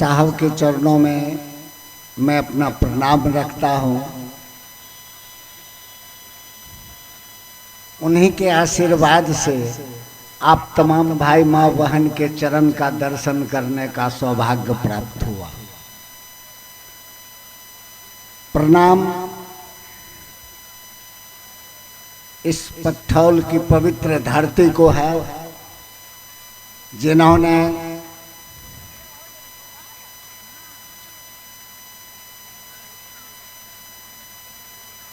साहब के चरणों में मैं अपना प्रणाम रखता हूँ। उन्हीं के आशीर्वाद से आप तमाम भाई माँ बहन के चरण का दर्शन करने का सौभाग्य प्राप्त हुआ। प्रणाम इस पत्थौल की पवित्र धरती को है, जिन्होंने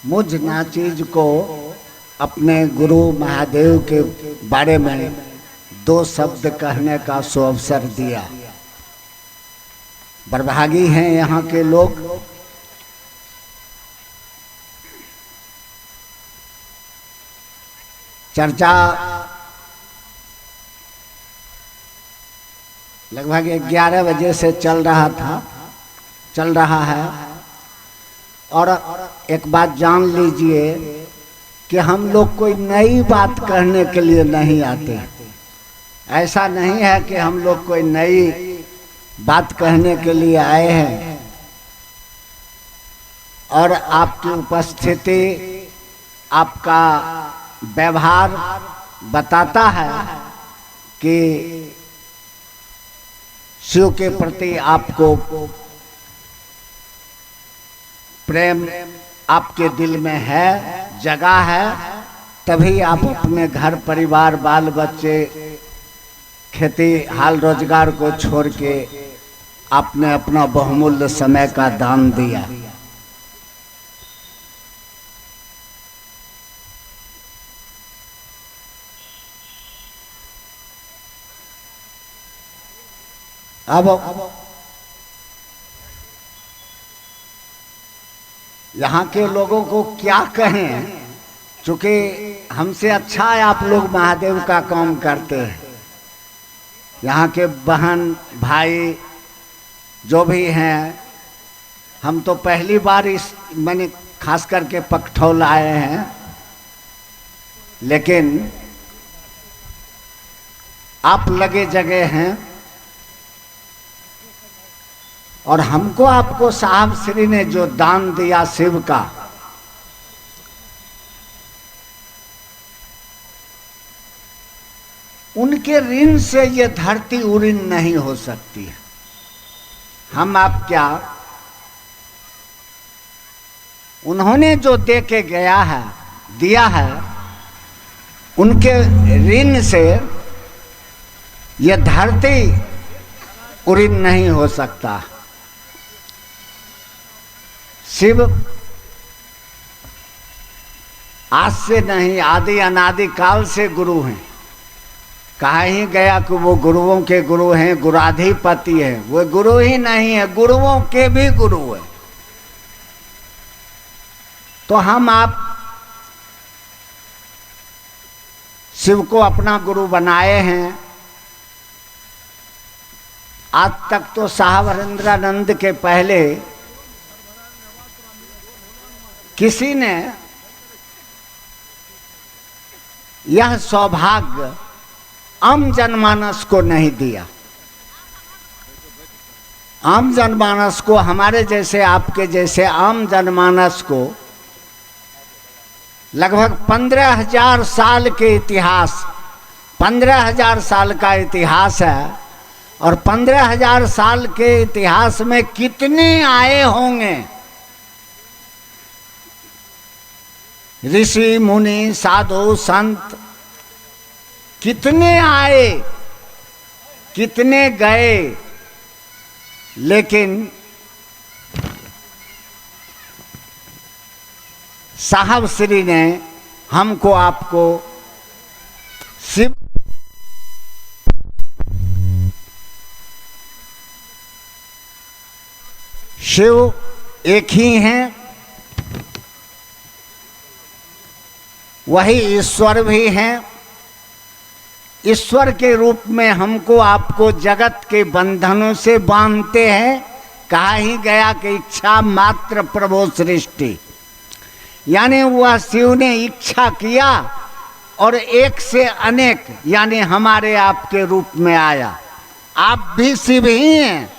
मुझ नाचीज को अपने गुरु महादेव के बारे में दो शब्द कहने का सुअवसर दिया। बरभागी हैं यहाँ के लोग। चर्चा लगभग 11 बजे से चल रहा है और एक बात जान लीजिए कि हम लोग कोई नई बात कहने के लिए नहीं आते। ऐसा नहीं है कि हम लोग कोई नई बात कहने के लिए आए हैं। और आपकी उपस्थिति, आपका व्यवहार बताता है कि शिव के प्रति आपको प्रेम आपके दिल में है, जगह है। तभी आप अपने घर परिवार, बाल बच्चे, खेती हाल रोजगार को छोड़ के आपने अपना बहुमूल्य समय का दान दिया। अब यहाँ के लोगों को क्या कहें, चूंकि हमसे अच्छा है आप लोग महादेव का काम करते हैं। यहाँ के बहन भाई जो भी हैं, हम तो पहली बार मैंने खास करके पकठौल आए हैं, लेकिन आप लगे जगह हैं और हमको आपको साहब श्री ने जो दान दिया शिव का, उनके ऋण से ये धरती उऋण नहीं हो सकती है। हम आप क्या, उन्होंने जो दे के दिया है, उनके ऋण से ये धरती उऋण नहीं हो सकता। शिव आज से नहीं, आदि अनादि काल से गुरु हैं। कहा ही गया कि वो गुरुओं के गुरु हैं, गुराधिपति हैं। वो गुरु ही नहीं है, गुरुओं के भी गुरु है। तो हम आप शिव को अपना गुरु बनाए हैं। आज तक तो साहब हरेंद्रानंद के पहले किसी ने यह सौभाग्य आम जनमानस को नहीं दिया। आम जनमानस को, हमारे जैसे आपके जैसे आम जनमानस को लगभग 15,000 साल के इतिहास, 15,000 साल का इतिहास है। और 15,000 साल के इतिहास में कितने आए होंगे ऋषि मुनि साधु संत, कितने आए कितने गए, लेकिन साहब श्री ने हमको आपको शिव एक ही हैं, वही ईश्वर भी हैं। ईश्वर के रूप में हमको आपको जगत के बंधनों से बांधते हैं। कहा ही गया कि इच्छा मात्र प्रभो सृष्टि, यानी वह शिव ने इच्छा किया और एक से अनेक यानी हमारे आपके रूप में आया। आप भी शिव ही हैं,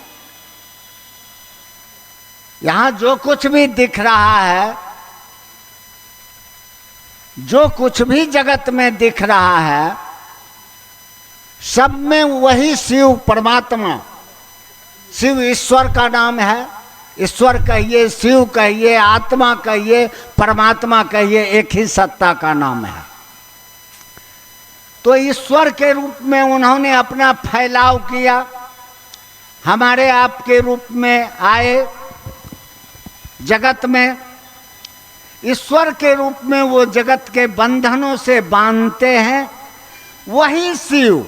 यहाँ जो कुछ भी दिख रहा है, जो कुछ भी जगत में दिख रहा है, सब में वही शिव परमात्मा, शिव ईश्वर का नाम है। ईश्वर कहिए, शिव कहिए, आत्मा कहिए, परमात्मा कहिए, एक ही सत्ता का नाम है। तो ईश्वर के रूप में उन्होंने अपना फैलाव किया, हमारे आपके रूप में आए जगत में। ईश्वर के रूप में वो जगत के बंधनों से बांधते हैं। वही शिव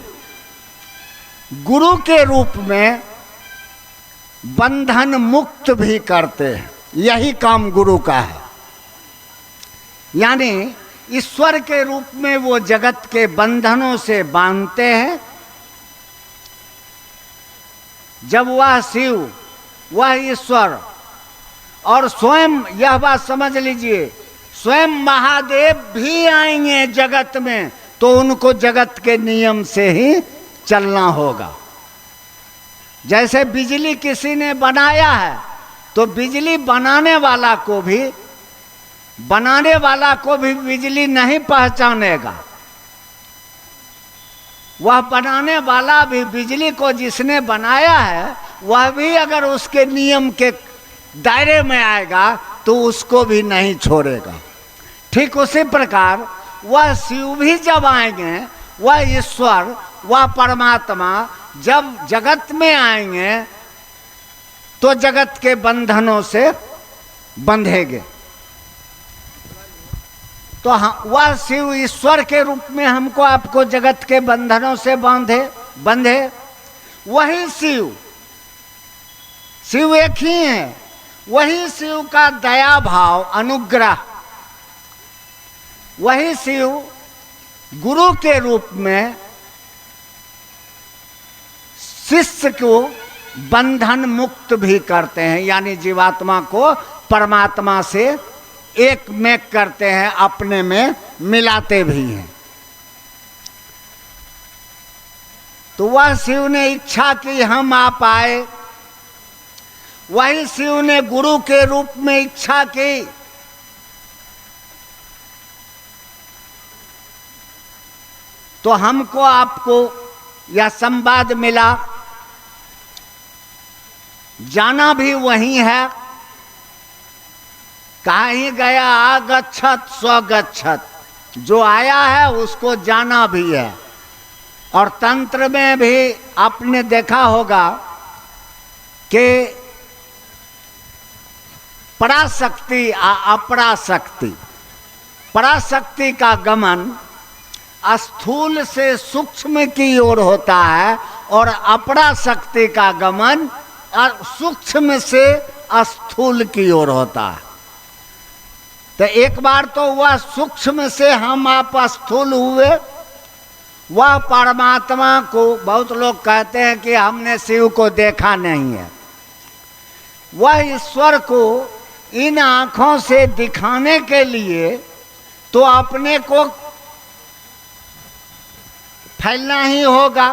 गुरु के रूप में बंधन मुक्त भी करते हैं। यही काम गुरु का है। यानी ईश्वर के रूप में वो जगत के बंधनों से बांधते हैं। जब वह शिव, वह ईश्वर, और स्वयं यह बात समझ लीजिए, स्वयं महादेव भी आएंगे जगत में, तो उनको जगत के नियम से ही चलना होगा। जैसे बिजली किसी ने बनाया है, तो बिजली बनाने वाला को भी बिजली नहीं पहचानेगा। वह बनाने वाला भी बिजली को जिसने बनाया है, वह भी अगर उसके नियम के दायरे में आएगा तो उसको भी नहीं छोड़ेगा। ठीक उसी प्रकार वह शिव भी जब आएंगे, वह ईश्वर, वह परमात्मा जब जगत में आएंगे तो जगत के बंधनों से बंधेंगे। तो वह शिव ईश्वर के रूप में हमको आपको जगत के बंधनों से बंधे। वही शिव एक ही है। वही शिव का दया भाव, अनुग्रह, वही शिव गुरु के रूप में शिष्य को बंधन मुक्त भी करते हैं। यानी जीवात्मा को परमात्मा से एक में करते हैं, अपने में मिलाते भी हैं। तो वह शिव ने इच्छा की हम आप आए। वही शिव ने गुरु के रूप में इच्छा की। तो हमको आपको यह संवाद मिला। जाना भी वही है। कहीं गया आगच्छत स्वगच्छत, जो आया है उसको जाना भी है। और तंत्र में भी आपने देखा होगा कि पराशक्ति अपराशक्ति, पराशक्ति का गमन स्थूल से सूक्ष्म की ओर होता है और अपराशक्ति का गमन सूक्ष्म से स्थूल की ओर होता है। तो एक बार तो वह सूक्ष्म से हम आप स्थूल हुए। वह परमात्मा को, बहुत लोग कहते हैं कि हमने शिव को देखा नहीं है। वह ईश्वर को इन आँखों से दिखाने के लिए तो अपने को फैलना ही होगा,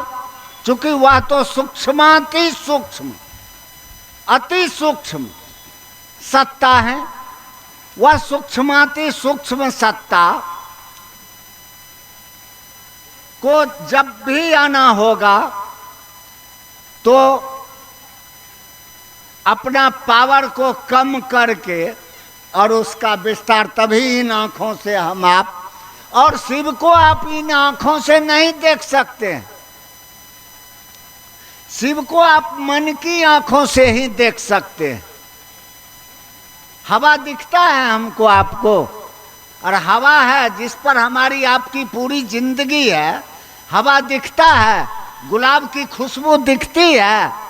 क्योंकि वह तो सूक्ष्माति सूक्ष्म, अति सूक्ष्म सत्ता है। वह सूक्ष्माति सूक्ष्म सत्ता को जब भी आना होगा तो अपना पावर को कम करके और उसका विस्तार, तभी इन आँखों से हम आप, और शिव को आप इन आँखों से नहीं देख सकते। शिव को आप मन की आँखों से ही देख सकते हैं। हवा दिखता है हमको आपको, और हवा है जिस पर हमारी आपकी पूरी जिंदगी है। हवा दिखता है, गुलाब की खुशबू दिखती है?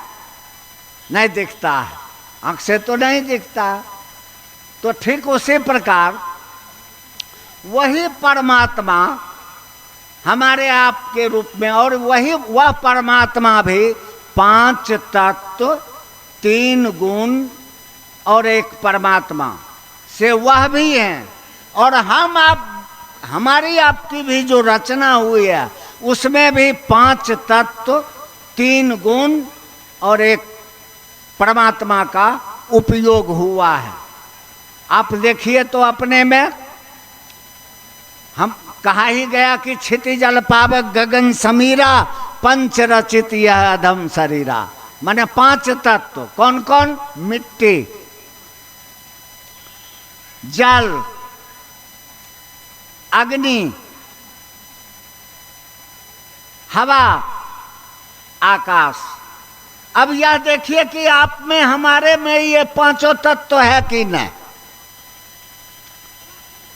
नहीं दिखता है, आँख से तो नहीं दिखता। तो ठीक उसी प्रकार वही परमात्मा हमारे आपके रूप में, और वह परमात्मा भी 5 तत्व, 3 गुण और एक परमात्मा से वह भी हैं। और हम आप, हमारी आपकी भी जो रचना हुई है उसमें भी 5 तत्व, 3 गुण और एक परमात्मा का उपयोग हुआ है। आप देखिए तो अपने में हम कहा ही गया कि क्षिति जल पावक गगन समीरा पंच रचित यह अधम शरीरा। माने 5 तत्व कौन कौन? मिट्टी, जल, अग्नि, हवा, आकाश। अब यह देखिए कि आप में हमारे में ये 5 तत्व है कि नहीं?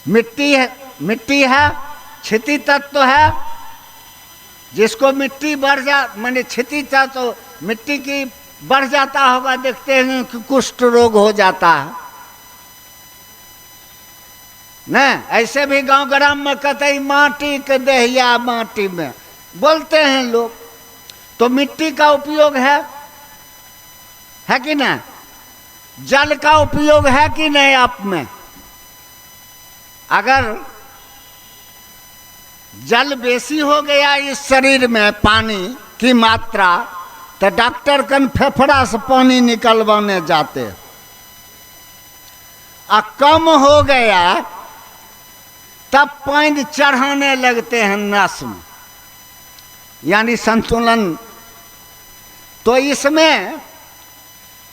मिट्टी है, क्षिति तत्व है, जिसको मिट्टी बढ़ माने क्षिति था तो मिट्टी की बढ़ जाता होगा, देखते हैं कि कुष्ठ रोग हो जाता है न। ऐसे भी गांव ग्राम में कहते माटी के दहिया माटी में बोलते हैं लोग। तो मिट्टी का उपयोग है कि नहीं? जल का उपयोग है कि नहीं आप में? अगर जल बेसी हो गया इस शरीर में पानी की मात्रा, तो डॉक्टर कन फेफड़ा से पानी निकलवाने जाते। और कम हो गया तब पानी चढ़ाने लगते हैं नस में, यानी संतुलन। तो इसमें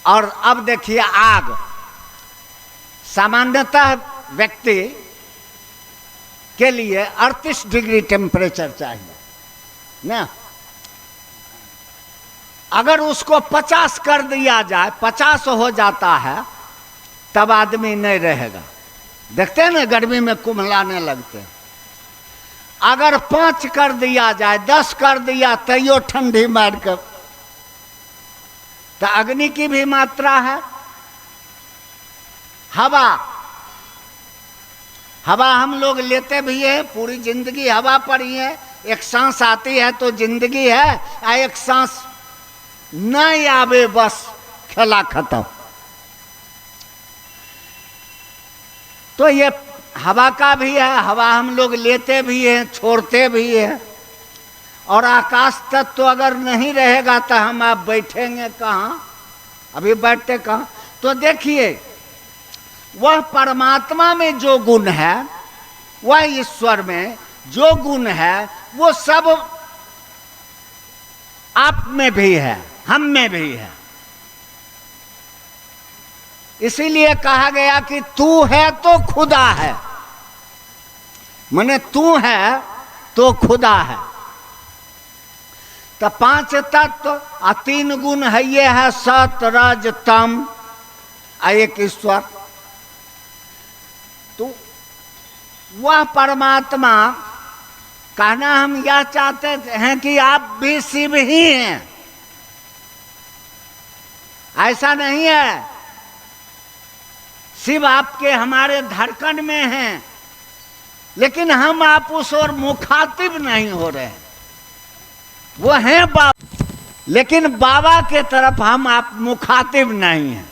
और अब देखिए आग, सामान्यतः व्यक्ति के लिए 38 डिग्री टेम्परेचर चाहिए ना। अगर उसको 50 कर दिया जाए, 50 हो जाता है, तब आदमी नहीं रहेगा। देखते हैं ना गर्मी में कुम्हलाने लगते हैं। अगर 5 कर दिया जाए, 10 कर दिया तैयो ठंडी मार कर। तो अग्नि की भी मात्रा है। हवा हम लोग लेते भी है, पूरी जिंदगी हवा पर ही है। एक सांस आती है तो जिंदगी है, और एक सांस नहीं आवे बस खेला खत्म। तो ये हवा का भी है, हवा हम लोग लेते भी हैं, छोड़ते भी हैं। और आकाश तत्व अगर नहीं रहेगा तो हम आप बैठेंगे कहाँ? अभी बैठते कहाँ? तो देखिए वह परमात्मा में जो गुण है, वह ईश्वर में जो गुण है, वो सब आप में भी है, हम में भी है। इसीलिए कहा गया कि तू है तो खुदा है। माने तू है तो खुदा है। तो 5 तत्व और 3 गुण है, ये है सत रज तम, एक ईश्वर। तो वह परमात्मा, कहना हम यह चाहते हैं कि आप भी शिव ही हैं, ऐसा नहीं है। शिव आपके हमारे धड़कन में हैं, लेकिन हम आप उस ओर मुखातिब नहीं हो रहे। वो हैं बाबा, लेकिन बाबा के तरफ हम आप मुखातिब नहीं हैं।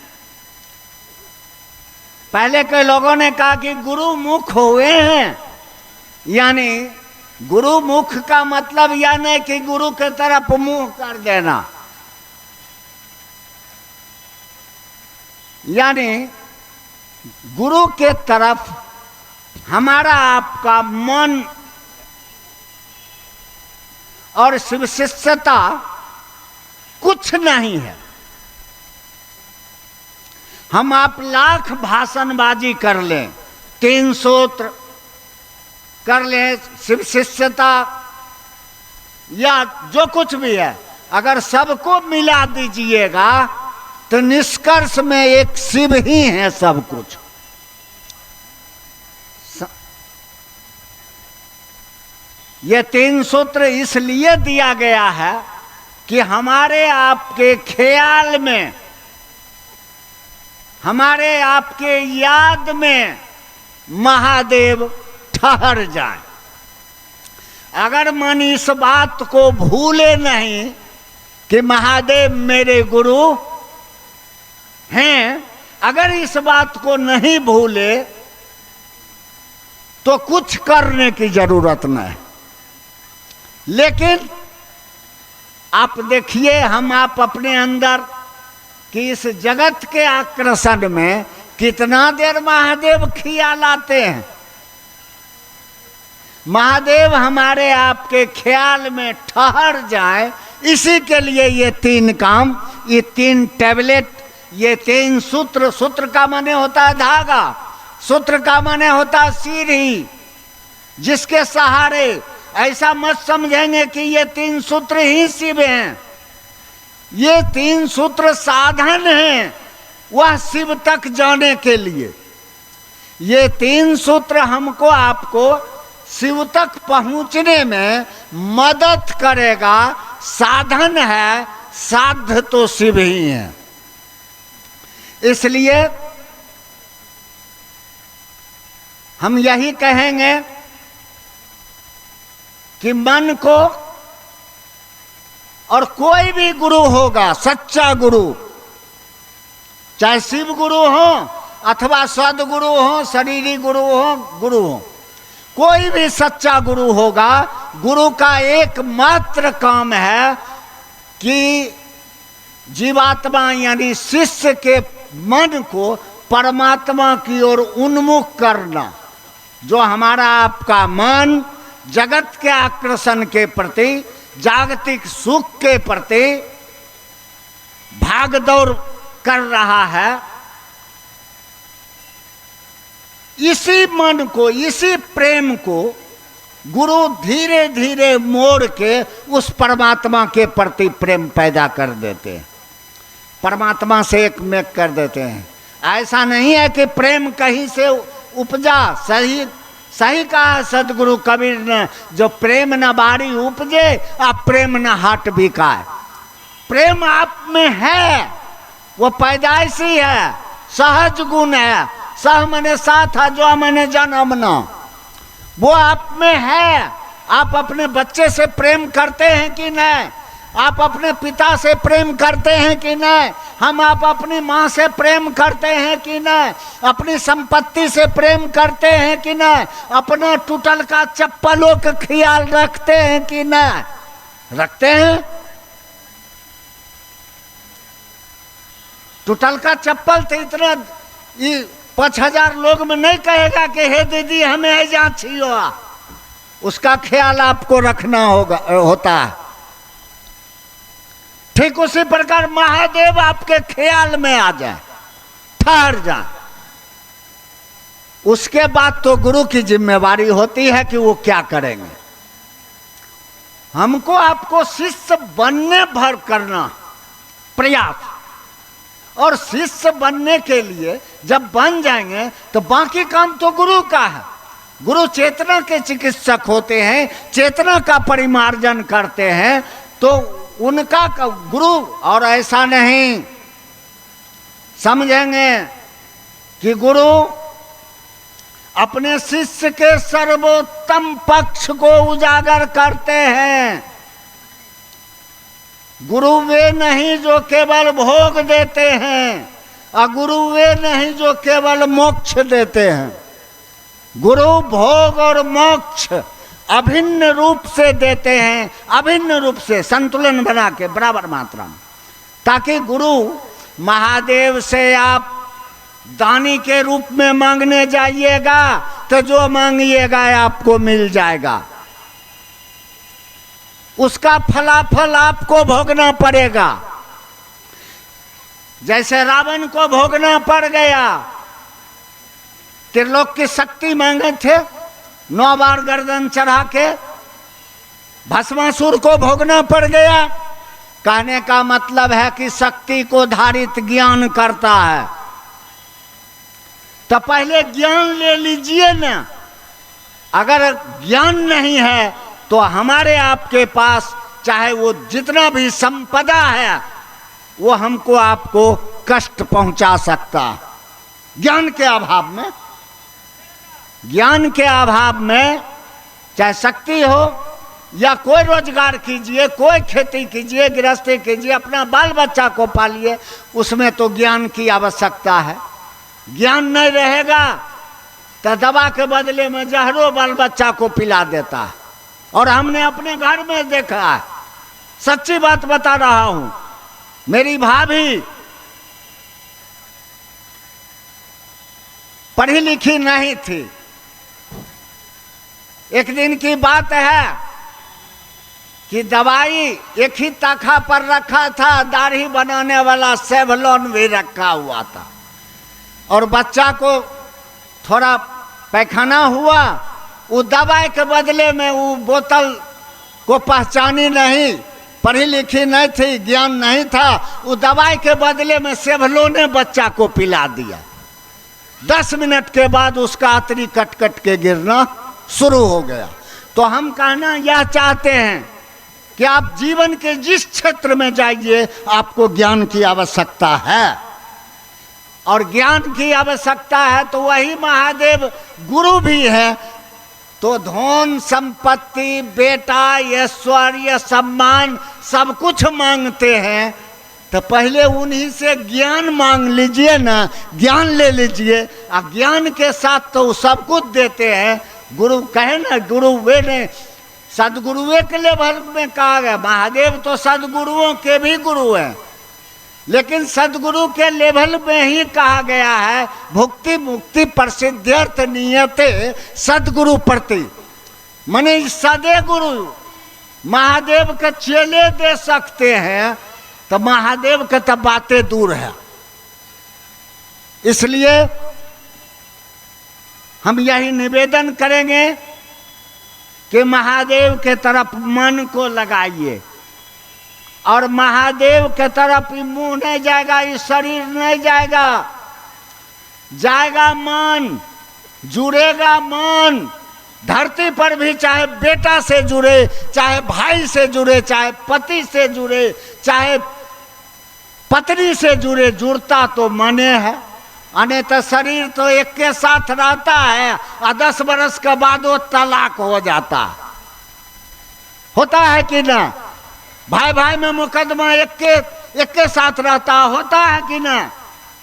पहले के लोगों ने कहा कि गुरु मुख हुए हैं, यानी गुरु मुख का मतलब यह नहीं कि गुरु के तरफ मुंह कर देना, यानी गुरु के तरफ हमारा आपका मन और शिव शिष्यता कुछ नहीं है। हम आप लाख भाषणबाजी कर लें, 3 सूत्र कर लें, शिव शिष्यता या जो कुछ भी है, अगर सबको मिला दीजिएगा तो निष्कर्ष में एक शिव ही है सब कुछ। ये 3 सूत्र इसलिए दिया गया है कि हमारे आपके ख्याल में, हमारे आपके याद में महादेव ठहर जाए। अगर मन इस बात को भूले नहीं कि महादेव मेरे गुरु हैं, अगर इस बात को नहीं भूले तो कुछ करने की जरूरत नहीं। लेकिन आप देखिए, हम आप अपने अंदर कि इस जगत के आकर्षण में कितना देर महादेव ख्याल आते हैं। महादेव हमारे आपके ख्याल में ठहर जाए, इसी के लिए ये 3 काम, ये 3 टैबलेट, ये 3 सूत्र। सूत्र का माने होता है धागा, सूत्र का माने होता है सीढ़ी, जिसके सहारे, ऐसा मत समझेंगे कि ये 3 सूत्र ही शिव हैं। ये 3 सूत्र साधन हैं वह शिव तक जाने के लिए। ये 3 सूत्र हमको आपको शिव तक पहुंचने में मदद करेगा, साधन है, साध्य तो शिव ही है। इसलिए हम यही कहेंगे कि मन को, और कोई भी गुरु होगा, सच्चा गुरु, चाहे शिव गुरु हो अथवा सदगुरु हो, शरीरी गुरु हो, कोई भी सच्चा गुरु होगा, गुरु का एकमात्र काम है कि जीवात्मा यानी शिष्य के मन को परमात्मा की ओर उन्मुख करना। जो हमारा आपका मन जगत के आकर्षण के प्रति, जागतिक सुख के प्रति भाग दौड़ कर रहा है, इसी मन को, इसी प्रेम को गुरु धीरे धीरे मोड़ के उस परमात्मा के प्रति प्रेम पैदा कर देते हैं, परमात्मा से एक मेक कर देते हैं। ऐसा नहीं है कि प्रेम कहीं से उपजा, सही कहा सदगुरु कबीर ने, जो प्रेम न बारी उपजे अब प्रेम न हाट बिकाए। प्रेम आप में है, वो पैदाइशी है, सहज गुण है। सह मने साथ है, जो मैंने जन्म न, वो आप में है। आप अपने बच्चे से प्रेम करते हैं कि नहीं? आप अपने पिता से प्रेम करते हैं कि नहीं? आप अपनी माँ से प्रेम करते हैं कि नहीं? अपनी संपत्ति से प्रेम करते हैं कि नहीं? अपना टूटल का चप्पलों का ख्याल रखते हैं कि नहीं? रखते हैं। टूटल का चप्पल तो इतना 5000 लोग में नहीं कहेगा कि हे दीदी हमें ऐजा छियो, उसका ख्याल आपको रखना होता है। ठीक उसी प्रकार महादेव आपके ख्याल में आ जाए, ठहर जाए, उसके बाद तो गुरु की जिम्मेवारी होती है कि वो क्या करेंगे। हमको आपको शिष्य बनने भर करना प्रयास, और शिष्य बनने के लिए जब बन जाएंगे तो बाकी काम तो गुरु का है। गुरु चेतना के चिकित्सक होते हैं, चेतना का परिमार्जन करते हैं, तो उनका गुरु। और ऐसा नहीं समझेंगे कि गुरु अपने शिष्य के सर्वोत्तम पक्ष को उजागर करते हैं। गुरु वे नहीं जो केवल भोग देते हैं, और गुरु वे नहीं जो केवल मोक्ष देते हैं। गुरु भोग और मोक्ष अभिन्न रूप से देते हैं, अभिन्न रूप से संतुलन बना के बराबर मात्रा में, ताकि गुरु महादेव से आप दानी के रूप में मांगने जाइएगा तो जो मांगिएगा आपको मिल जाएगा, उसका फलाफल आपको भोगना पड़ेगा। जैसे रावण को भोगना पड़ गया, त्रिलोक की शक्ति मांगे थे, 9 बार गर्दन चढ़ा के भस्मासुर को भोगना पड़ गया। कहने का मतलब है कि शक्ति को धारित ज्ञान करता है, तो पहले ज्ञान ले लीजिए ना। अगर ज्ञान नहीं है तो हमारे आपके पास चाहे वो जितना भी संपदा है वो हमको आपको कष्ट पहुंचा सकता है। ज्ञान के अभाव में, ज्ञान के अभाव में चाहे शक्ति हो या कोई रोजगार कीजिए, कोई खेती कीजिए, गृहस्थी कीजिए, अपना बाल बच्चा को पालिए, उसमें तो ज्ञान की आवश्यकता है। ज्ञान नहीं रहेगा तो दवा के बदले में जहरो बाल बच्चा को पिला देता है। और हमने अपने घर में देखा है, सच्ची बात बता रहा हूं। मेरी भाभी पढ़ी लिखी नहीं थी। एक दिन की बात है कि दवाई एक ही तखा पर रखा था, दाढ़ी बनाने वाला सेवलॉन भी रखा हुआ था, और बच्चा को थोड़ा पैखाना हुआ, वो दवाई के बदले में वो बोतल को पहचानी नहीं, पढ़ी लिखी नहीं थी, ज्ञान नहीं था, वो दवाई के बदले में सेवलों ने बच्चा को पिला दिया। 10 मिनट के बाद उसका आंतरी कट कट के गिरना शुरू हो गया। तो हम कहना यह चाहते हैं कि आप जीवन के जिस क्षेत्र में जाइए आपको ज्ञान की आवश्यकता है, और ज्ञान की आवश्यकता है तो वही महादेव गुरु भी है। तो धन संपत्ति, बेटा, ऐश्वर्य, सम्मान सब कुछ मांगते हैं, तो पहले उन्हीं से ज्ञान मांग लीजिए ना, ज्ञान ले लीजिए, और ज्ञान के साथ तो सब कुछ देते हैं। गुरु कहे ना, गुरु वे ने सदगुरुए के लेवल में कहा गया, महादेव तो सदगुरुओं के भी गुरु हैं, लेकिन सदगुरु के लेवल में ही कहा गया है भुक्ति मुक्ति प्रसिद्ध्यर्थ नियते सदगुरु प्रति, माने सदे गुरु महादेव के चेले दे सकते हैं, तो महादेव के तो बातें दूर है। इसलिए हम यही निवेदन करेंगे कि महादेव के तरफ मन को लगाइए, और महादेव के तरफ मुंह नहीं जाएगा, ये शरीर नहीं जाएगा, जाएगा मन, जुड़ेगा मन। धरती पर भी चाहे बेटा से जुड़े, चाहे भाई से जुड़े, चाहे पति से जुड़े, चाहे पत्नी से जुड़े, जुड़ता तो मने है, अने तो शरीर तो एक के साथ रहता है और 10 बरस के बाद वो तलाक हो जाता है। होता है कि ना? भाई भाई में मुकदमा एक के साथ रहता होता है कि ना?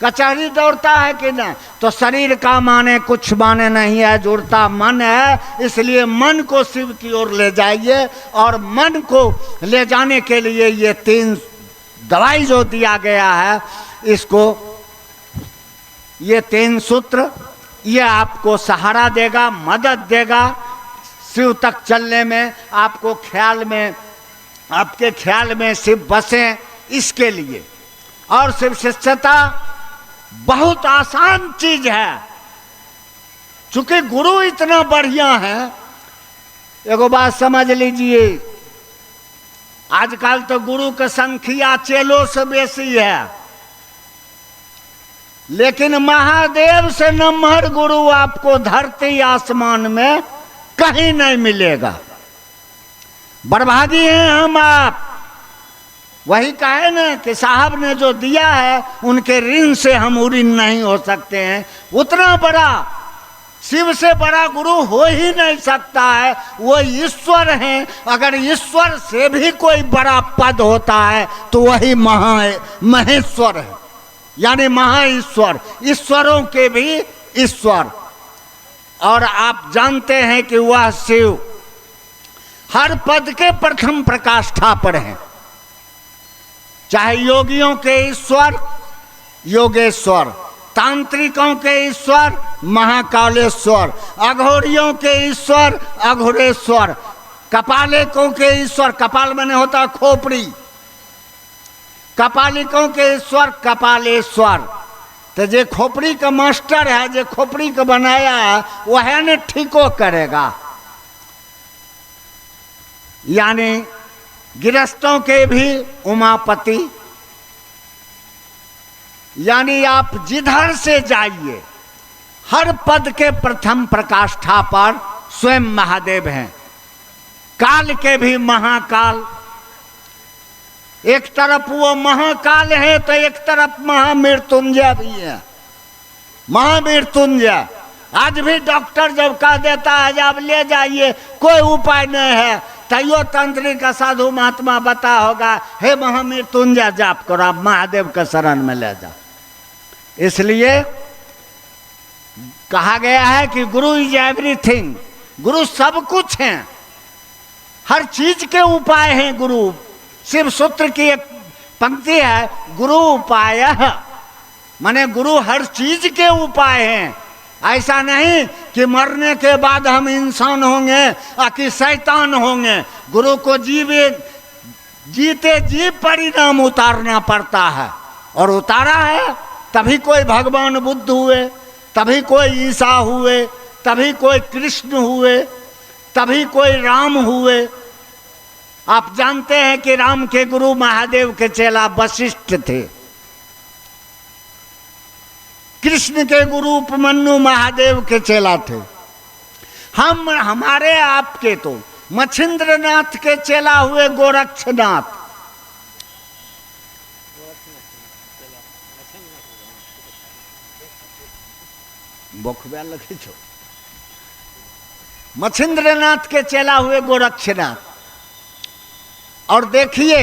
कचहरी दौड़ता है कि ना? तो शरीर का माने कुछ माने नहीं है, जुड़ता मन है। इसलिए मन को शिव की ओर ले जाइए, और मन को ले जाने के लिए ये 3 दवाई जो दिया गया है, इसको ये 3 सूत्र ये आपको सहारा देगा, मदद देगा शिव तक चलने में। आपको ख्याल में, आपके ख्याल में शिव बसे, इसके लिए। और शिव शिष्यता बहुत आसान चीज है, चूंकि गुरु इतना बढ़िया है। एगो बात समझ लीजिए, आजकल तो गुरु की संख्या चेलों से बेसी है, लेकिन महादेव से नम्हर गुरु आपको धरती आसमान में कहीं नहीं मिलेगा। बर्बादी हैं हम आप। वही कहे ना कि साहब ने जो दिया है उनके ऋण से हम ऋण नहीं हो सकते हैं। उतना बड़ा, शिव से बड़ा गुरु हो ही नहीं सकता है, वो ईश्वर हैं। अगर ईश्वर से भी कोई बड़ा पद होता है तो वही महेश्वर है, यानी महाईश्वर, ईश्वरों के भी ईश्वर। और आप जानते हैं कि वह शिव हर पद के प्रथम प्रकाष्ठा पर हैं। चाहे योगियों के ईश्वर योगेश्वर, तांत्रिकों के ईश्वर महाकालेश्वर, अघोरियों के ईश्वर अघोरेश्वर, कपालिकों के ईश्वर, कपाल मैंने होता है खोपड़ी, कपालिकों के ईश्वर कपालेश्वर। तो जे खोपड़ी का मास्टर है, जे खोपड़ी का बनाया है, वह ने ठीको करेगा। यानी गृहस्थों के भी उमापति। यानी आप जिधर से जाइए हर पद के प्रथम प्रकाष्ठा पर स्वयं महादेव हैं। काल के भी महाकाल, एक तरफ वो महाकाल है तो एक तरफ महामृत्युंजय भी है। महामृत्युंजय आज भी डॉक्टर जब कह देता है जब ले जाइए, कोई उपाय नहीं है, तैयो तंत्री का साधु महात्मा बता होगा, हे महामृत्युंजय जाप करो, आप महादेव के शरण में ले जाओ। इसलिए कहा गया है कि गुरु इज एवरीथिंग, गुरु सब कुछ है, हर चीज के उपाय हैं गुरु। शिव सूत्र की एक पंक्ति है, गुरु उपाय, माने गुरु हर चीज के उपाय हैं। ऐसा नहीं कि मरने के बाद हम इंसान होंगे या कि शैतान होंगे। गुरु को जीते जी परिणाम उतारना पड़ता है, और उतारा है। तभी कोई भगवान बुद्ध हुए, तभी कोई ईसा हुए, तभी कोई कृष्ण हुए, तभी कोई राम हुए। आप जानते हैं कि राम के गुरु महादेव के चेला वशिष्ठ थे, कृष्ण के गुरु उपमन्यु महादेव के चेला थे। हमारे आपके तो मच्छिंद्रनाथ के चेला हुए गोरक्षनाथ। बोखबे लगे छो। मच्छिंद्रनाथ के चेला हुए गोरक्षनाथ। और देखिए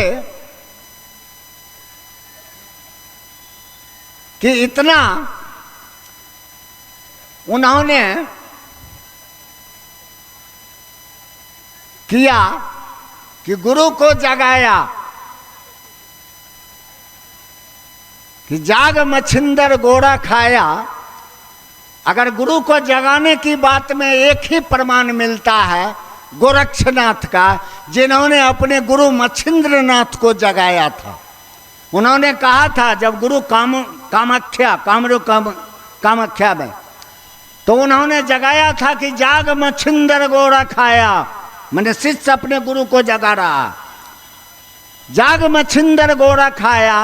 कि इतना उन्होंने किया कि गुरु को जगाया कि जाग मच्छिंदर गोरा खाया। अगर गुरु को जगाने की बात में एक ही प्रमाण मिलता है गोरक्षनाथ का, जिन्होंने अपने गुरु मच्छिंद्रनाथ को जगाया था। उन्होंने कहा था जब गुरु कामाख्या में, तो उन्होंने जगाया था कि जाग मच्छिंदर गोरा खाया। मैंने शिष्य अपने गुरु को जगा रहा, जाग मच्छिंदर गोरा खाया,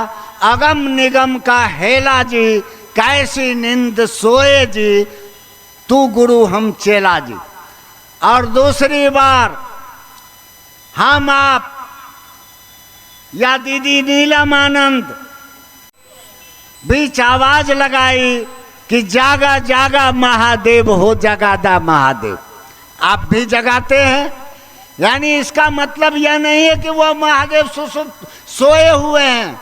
अगम निगम का हेला जी, कैसी नींद सोए जी, तू गुरु हम चेला जी। और दूसरी बार हम आप या दीदी नीलम आनंद बीच आवाज लगाई कि जागा जागा महादेव हो जगादा महादेव। आप भी जगाते हैं, यानी इसका मतलब यह नहीं है कि वह महादेव सोए हुए हैं।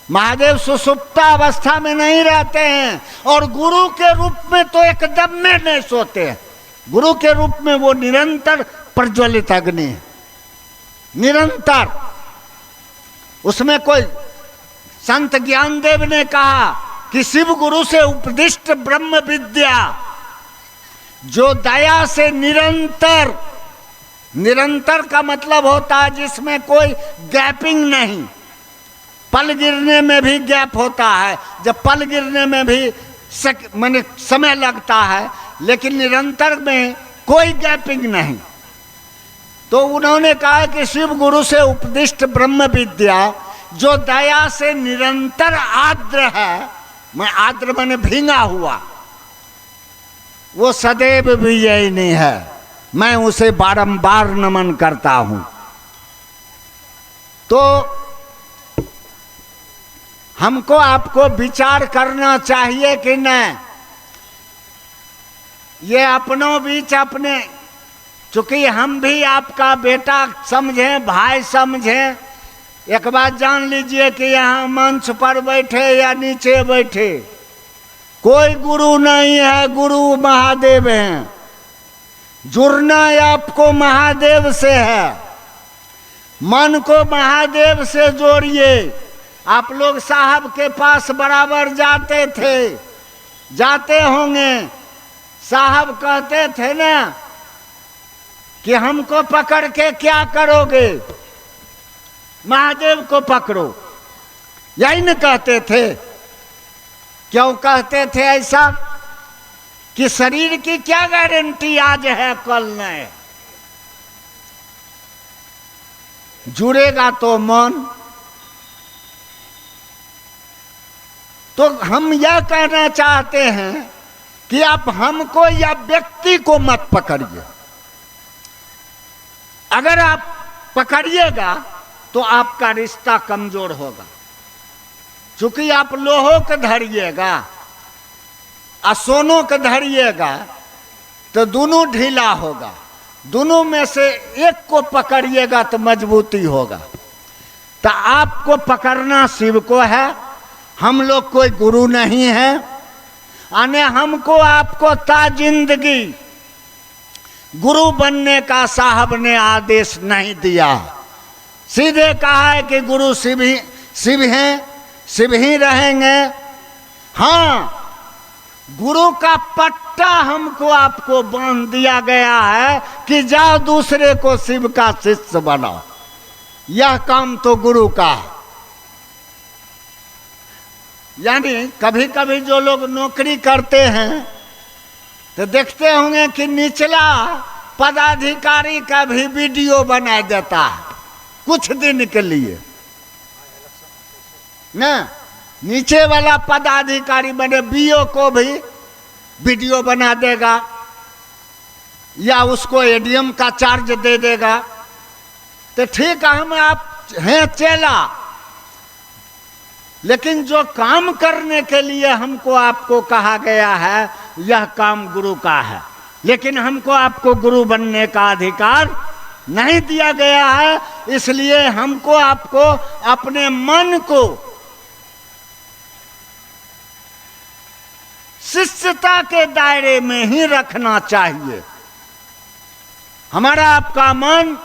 महादेव सुसुप्ता अवस्था में नहीं रहते हैं, और गुरु के रूप में तो एकदम में नहीं सोते हैं। गुरु के रूप में वो निरंतर प्रज्वलित अग्नि है, निरंतर। उसमें कोई संत ज्ञानदेव ने कहा कि शिव गुरु से उपदिष्ट ब्रह्म विद्या जो दया से निरंतर, निरंतर का मतलब होता है जिसमें कोई गैपिंग नहीं। पल गिरने में भी गैप होता है, जब पल गिरने में भी माने समय लगता है, लेकिन निरंतर में कोई गैपिंग नहीं। तो उन्होंने कहा कि शिव गुरु से उपदिष्ट ब्रह्म विद्या जो दया से निरंतर आर्द्र है, मैं आर्द्र माने भींगा हुआ, वो सदैव भी यही नहीं है। मैं उसे बारंबार नमन करता हूं। तो हमको आपको विचार करना चाहिए कि नहीं, ये अपनों बीच अपने, चूंकि हम भी आपका बेटा समझें, भाई समझें। एक बात जान लीजिए कि यहाँ मंच पर बैठे या नीचे बैठे कोई गुरु नहीं है, गुरु महादेव हैं। जुड़ना आपको महादेव से है, मन को महादेव से जोड़िए। आप लोग साहब के पास बराबर जाते थे, जाते होंगे। साहब कहते थे ना कि हमको पकड़ के क्या करोगे, महादेव को पकड़ो, यही न कहते थे। क्यों कहते थे ऐसा? कि शरीर की क्या गारंटी आज है कल नहीं। जुड़ेगा तो मन। तो हम यह कहना चाहते हैं कि आप हमको या व्यक्ति को मत पकड़िए। अगर आप पकड़िएगा तो आपका रिश्ता कमजोर होगा। चूंकि आप लोहों को धरिएगा और सोनों को धरिएगा तो दोनों ढीला होगा। दोनों में से एक को पकड़िएगा तो मजबूती होगा। तो आपको पकड़ना शिव को है, हम लोग कोई गुरु नहीं है। अने हमको आपको जिंदगी गुरु बनने का साहब ने आदेश नहीं दिया। सीधे कहा है कि गुरु शिव हैं, शिव ही रहेंगे। हाँ, गुरु का पट पट्टा हमको आपको बांध दिया गया है कि जाओ दूसरे को शिव का शिष्य बनाओ। यह काम तो गुरु का है। यानी कभी कभी जो लोग नौकरी करते हैं तो देखते होंगे कि निचला पदाधिकारी का भी वीडियो बना देता है कुछ दिन के लिए ना। नीचे वाला पदाधिकारी बने बीओ को भी वीडियो बना देगा या उसको एडीएम का चार्ज दे देगा। तो ठीक है, हम आप हैं चेला, लेकिन जो काम करने के लिए हमको आपको कहा गया है यह काम गुरु का है। लेकिन हमको आपको गुरु बनने का अधिकार नहीं दिया गया है, इसलिए हमको आपको अपने मन को शिष्यता के दायरे में ही रखना चाहिए। हमारा आपका मन,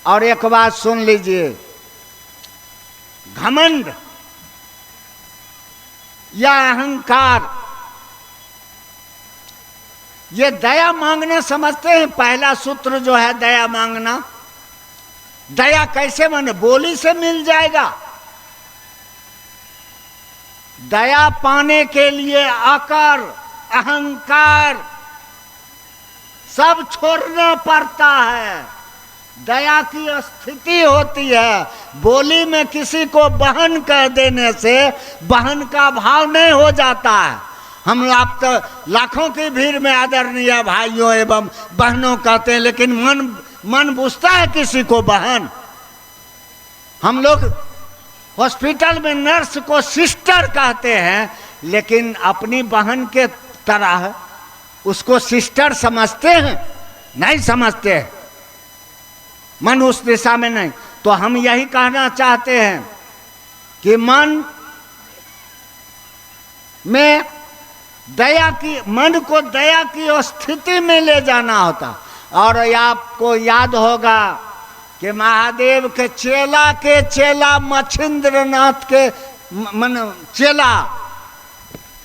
और एक बात सुन लीजिए, घमंड या अहंकार, ये दया मांगना समझते हैं। पहला सूत्र जो है दया मांगना, दया कैसे माने? बोली से मिल जाएगा। दया पाने के लिए अकर, अहंकार सब छोड़ना पड़ता है। दया की स्थिति होती है। बोली में किसी को बहन कह देने से बहन का भाव नहीं हो जाता है। हम आप तो लाखों की भीड़ में आदरणीय भाइयों एवं बहनों कहते हैं, लेकिन मन बुझता है किसी को बहन। हम लोग हॉस्पिटल में नर्स को सिस्टर कहते हैं, लेकिन अपनी बहन के तरह उसको सिस्टर समझते हैं? नहीं समझते हैं। मन उस दिशा में नहीं। तो हम यही कहना चाहते हैं कि मन में दया की, मन को दया की स्थिति में ले जाना होता। और आपको याद होगा कि महादेव के चेला मच्छिंद्रनाथ के मन चेला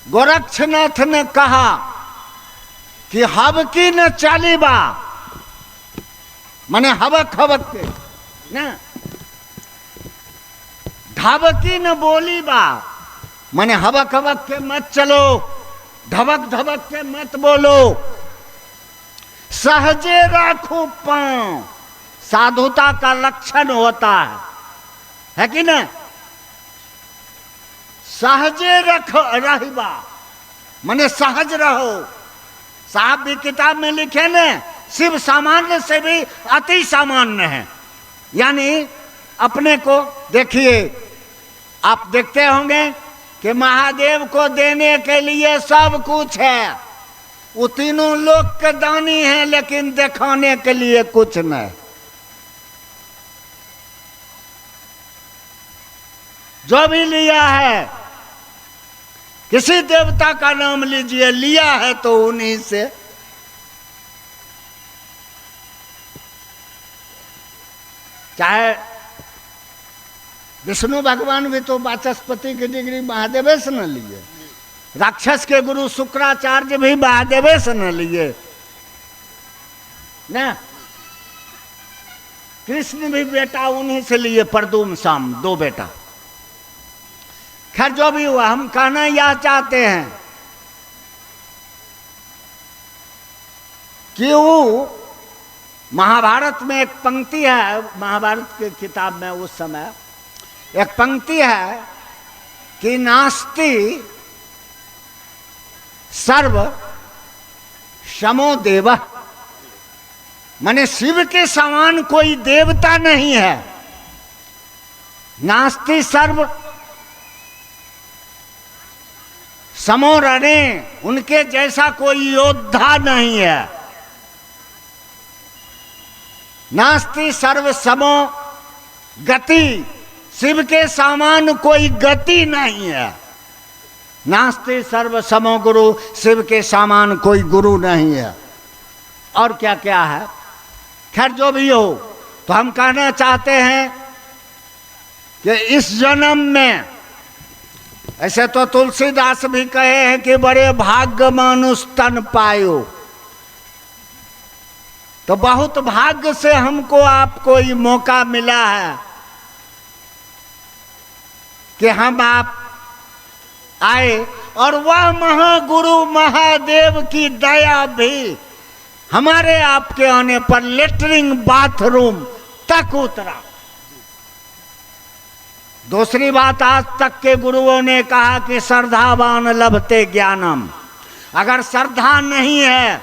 गोरक्षनाथ ने कहा कि हबकी न चालीबा, माने हबक हबक के ना, ढाबकी न बोली बा, माने हबक हबक के मत चलो, धबक धबक के मत बोलो, सहजे राखो पांव। साधुता का लक्षण होता है कि ना? सहजे रहिबा माने सहज रहो। साहब भी किताब में लिखे ने, शिव सामान्य से भी अति सामान्य है। यानी अपने को देखिए, आप देखते होंगे कि महादेव को देने के लिए सब कुछ है। वो तीनों लोक के दानी हैं, लेकिन दिखाने के लिए कुछ नहीं। जो भी लिया है, किसी देवता का नाम लीजिए, लिया है तो उन्हीं से। चाहे विष्णु भगवान भी तो वाचस्पति की डिग्री महादेव से न लिए, राक्षस के गुरु शुक्राचार्य भी महादेव से न लिए ना। कृष्ण भी बेटा उन्हीं से लिए, परदुम शाम, 2 बेटा। खैर जो भी हुआ, हम कहना यह चाहते हैं कि वो महाभारत में एक पंक्ति है, महाभारत के किताब में उस समय एक पंक्ति है कि नास्ति सर्व समो देव, माने शिव के समान कोई देवता नहीं है। नास्ति सर्व समो रणे, उनके जैसा कोई योद्धा नहीं है। नास्ति सर्व समो गति, शिव के समान कोई गति नहीं है। नास्ति सर्व समो गुरु, शिव के समान कोई गुरु नहीं है। और क्या क्या है, खैर जो भी हो, तो हम कहना चाहते हैं कि इस जन्म में ऐसे तो तुलसीदास भी कहे हैं कि बड़े भाग्य मानुष तन पायो। तो बहुत भाग्य से हमको आपको ये मौका मिला है कि हम आप आए, और वह महागुरु महादेव की दया भी हमारे आपके आने पर लेटरिंग बाथरूम तक उतरा। दूसरी बात, आज तक के गुरुओं ने कहा कि श्रद्धावान लभते ज्ञानम। अगर श्रद्धा नहीं है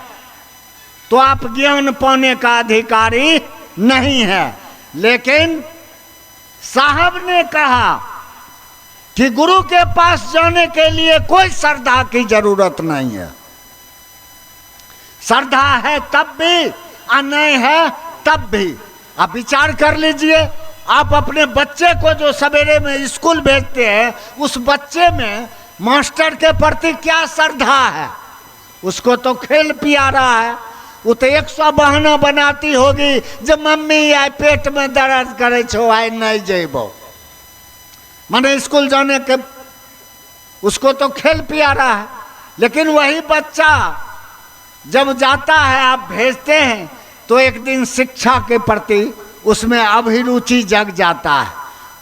तो आप ज्ञान पाने का अधिकारी नहीं है। लेकिन साहब ने कहा कि गुरु के पास जाने के लिए कोई श्रद्धा की जरूरत नहीं है। श्रद्धा है तब भी और नहीं है तब भी। आप विचार कर लीजिए, आप अपने बच्चे को जो सवेरे में स्कूल भेजते हैं, उस बच्चे में मास्टर के प्रति क्या श्रद्धा है? उसको तो खेल प्यारा है। वो तो 100 बहाना बनाती होगी, जब मम्मी आए पेट में दर्द करे छो आए नहीं जेबो, माने स्कूल जाने के उसको तो खेल प्यारा है। लेकिन वही बच्चा जब जाता है, आप भेजते हैं, तो एक दिन शिक्षा के प्रति उसमें अभिरुचि जग जाता है।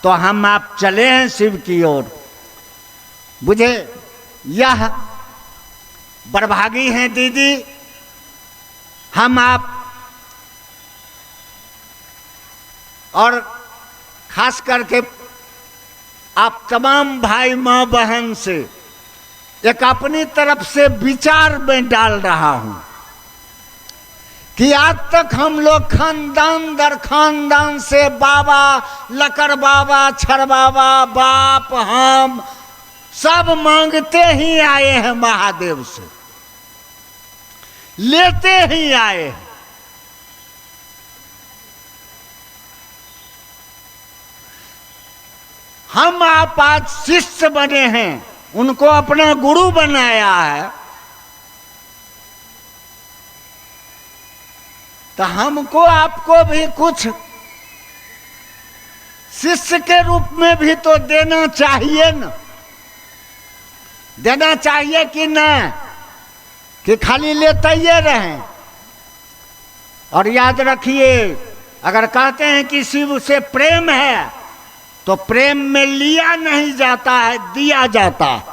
तो हम आप चले हैं शिव की ओर। बुझे, यह बड़भागी हैं दीदी, हम आप, और खास करके आप तमाम भाई माँ बहन से एक अपनी तरफ से विचार में डाल रहा हूं कि आज तक हम लोग खानदान दर खानदान से बाबा, लकर बाबा, छर बाबा, बाप, हम सब मांगते ही आए हैं महादेव से, लेते ही आए हैं। हम आप आज शिष्य बने हैं, उनको अपना गुरु बनाया है, तो हमको आपको भी कुछ शिष्य के रूप में भी तो देना चाहिए न। देना चाहिए कि न, कि खाली लेते ही रहें। और याद रखिए, अगर कहते हैं कि शिव से प्रेम है, तो प्रेम में लिया नहीं जाता है, दिया जाता है।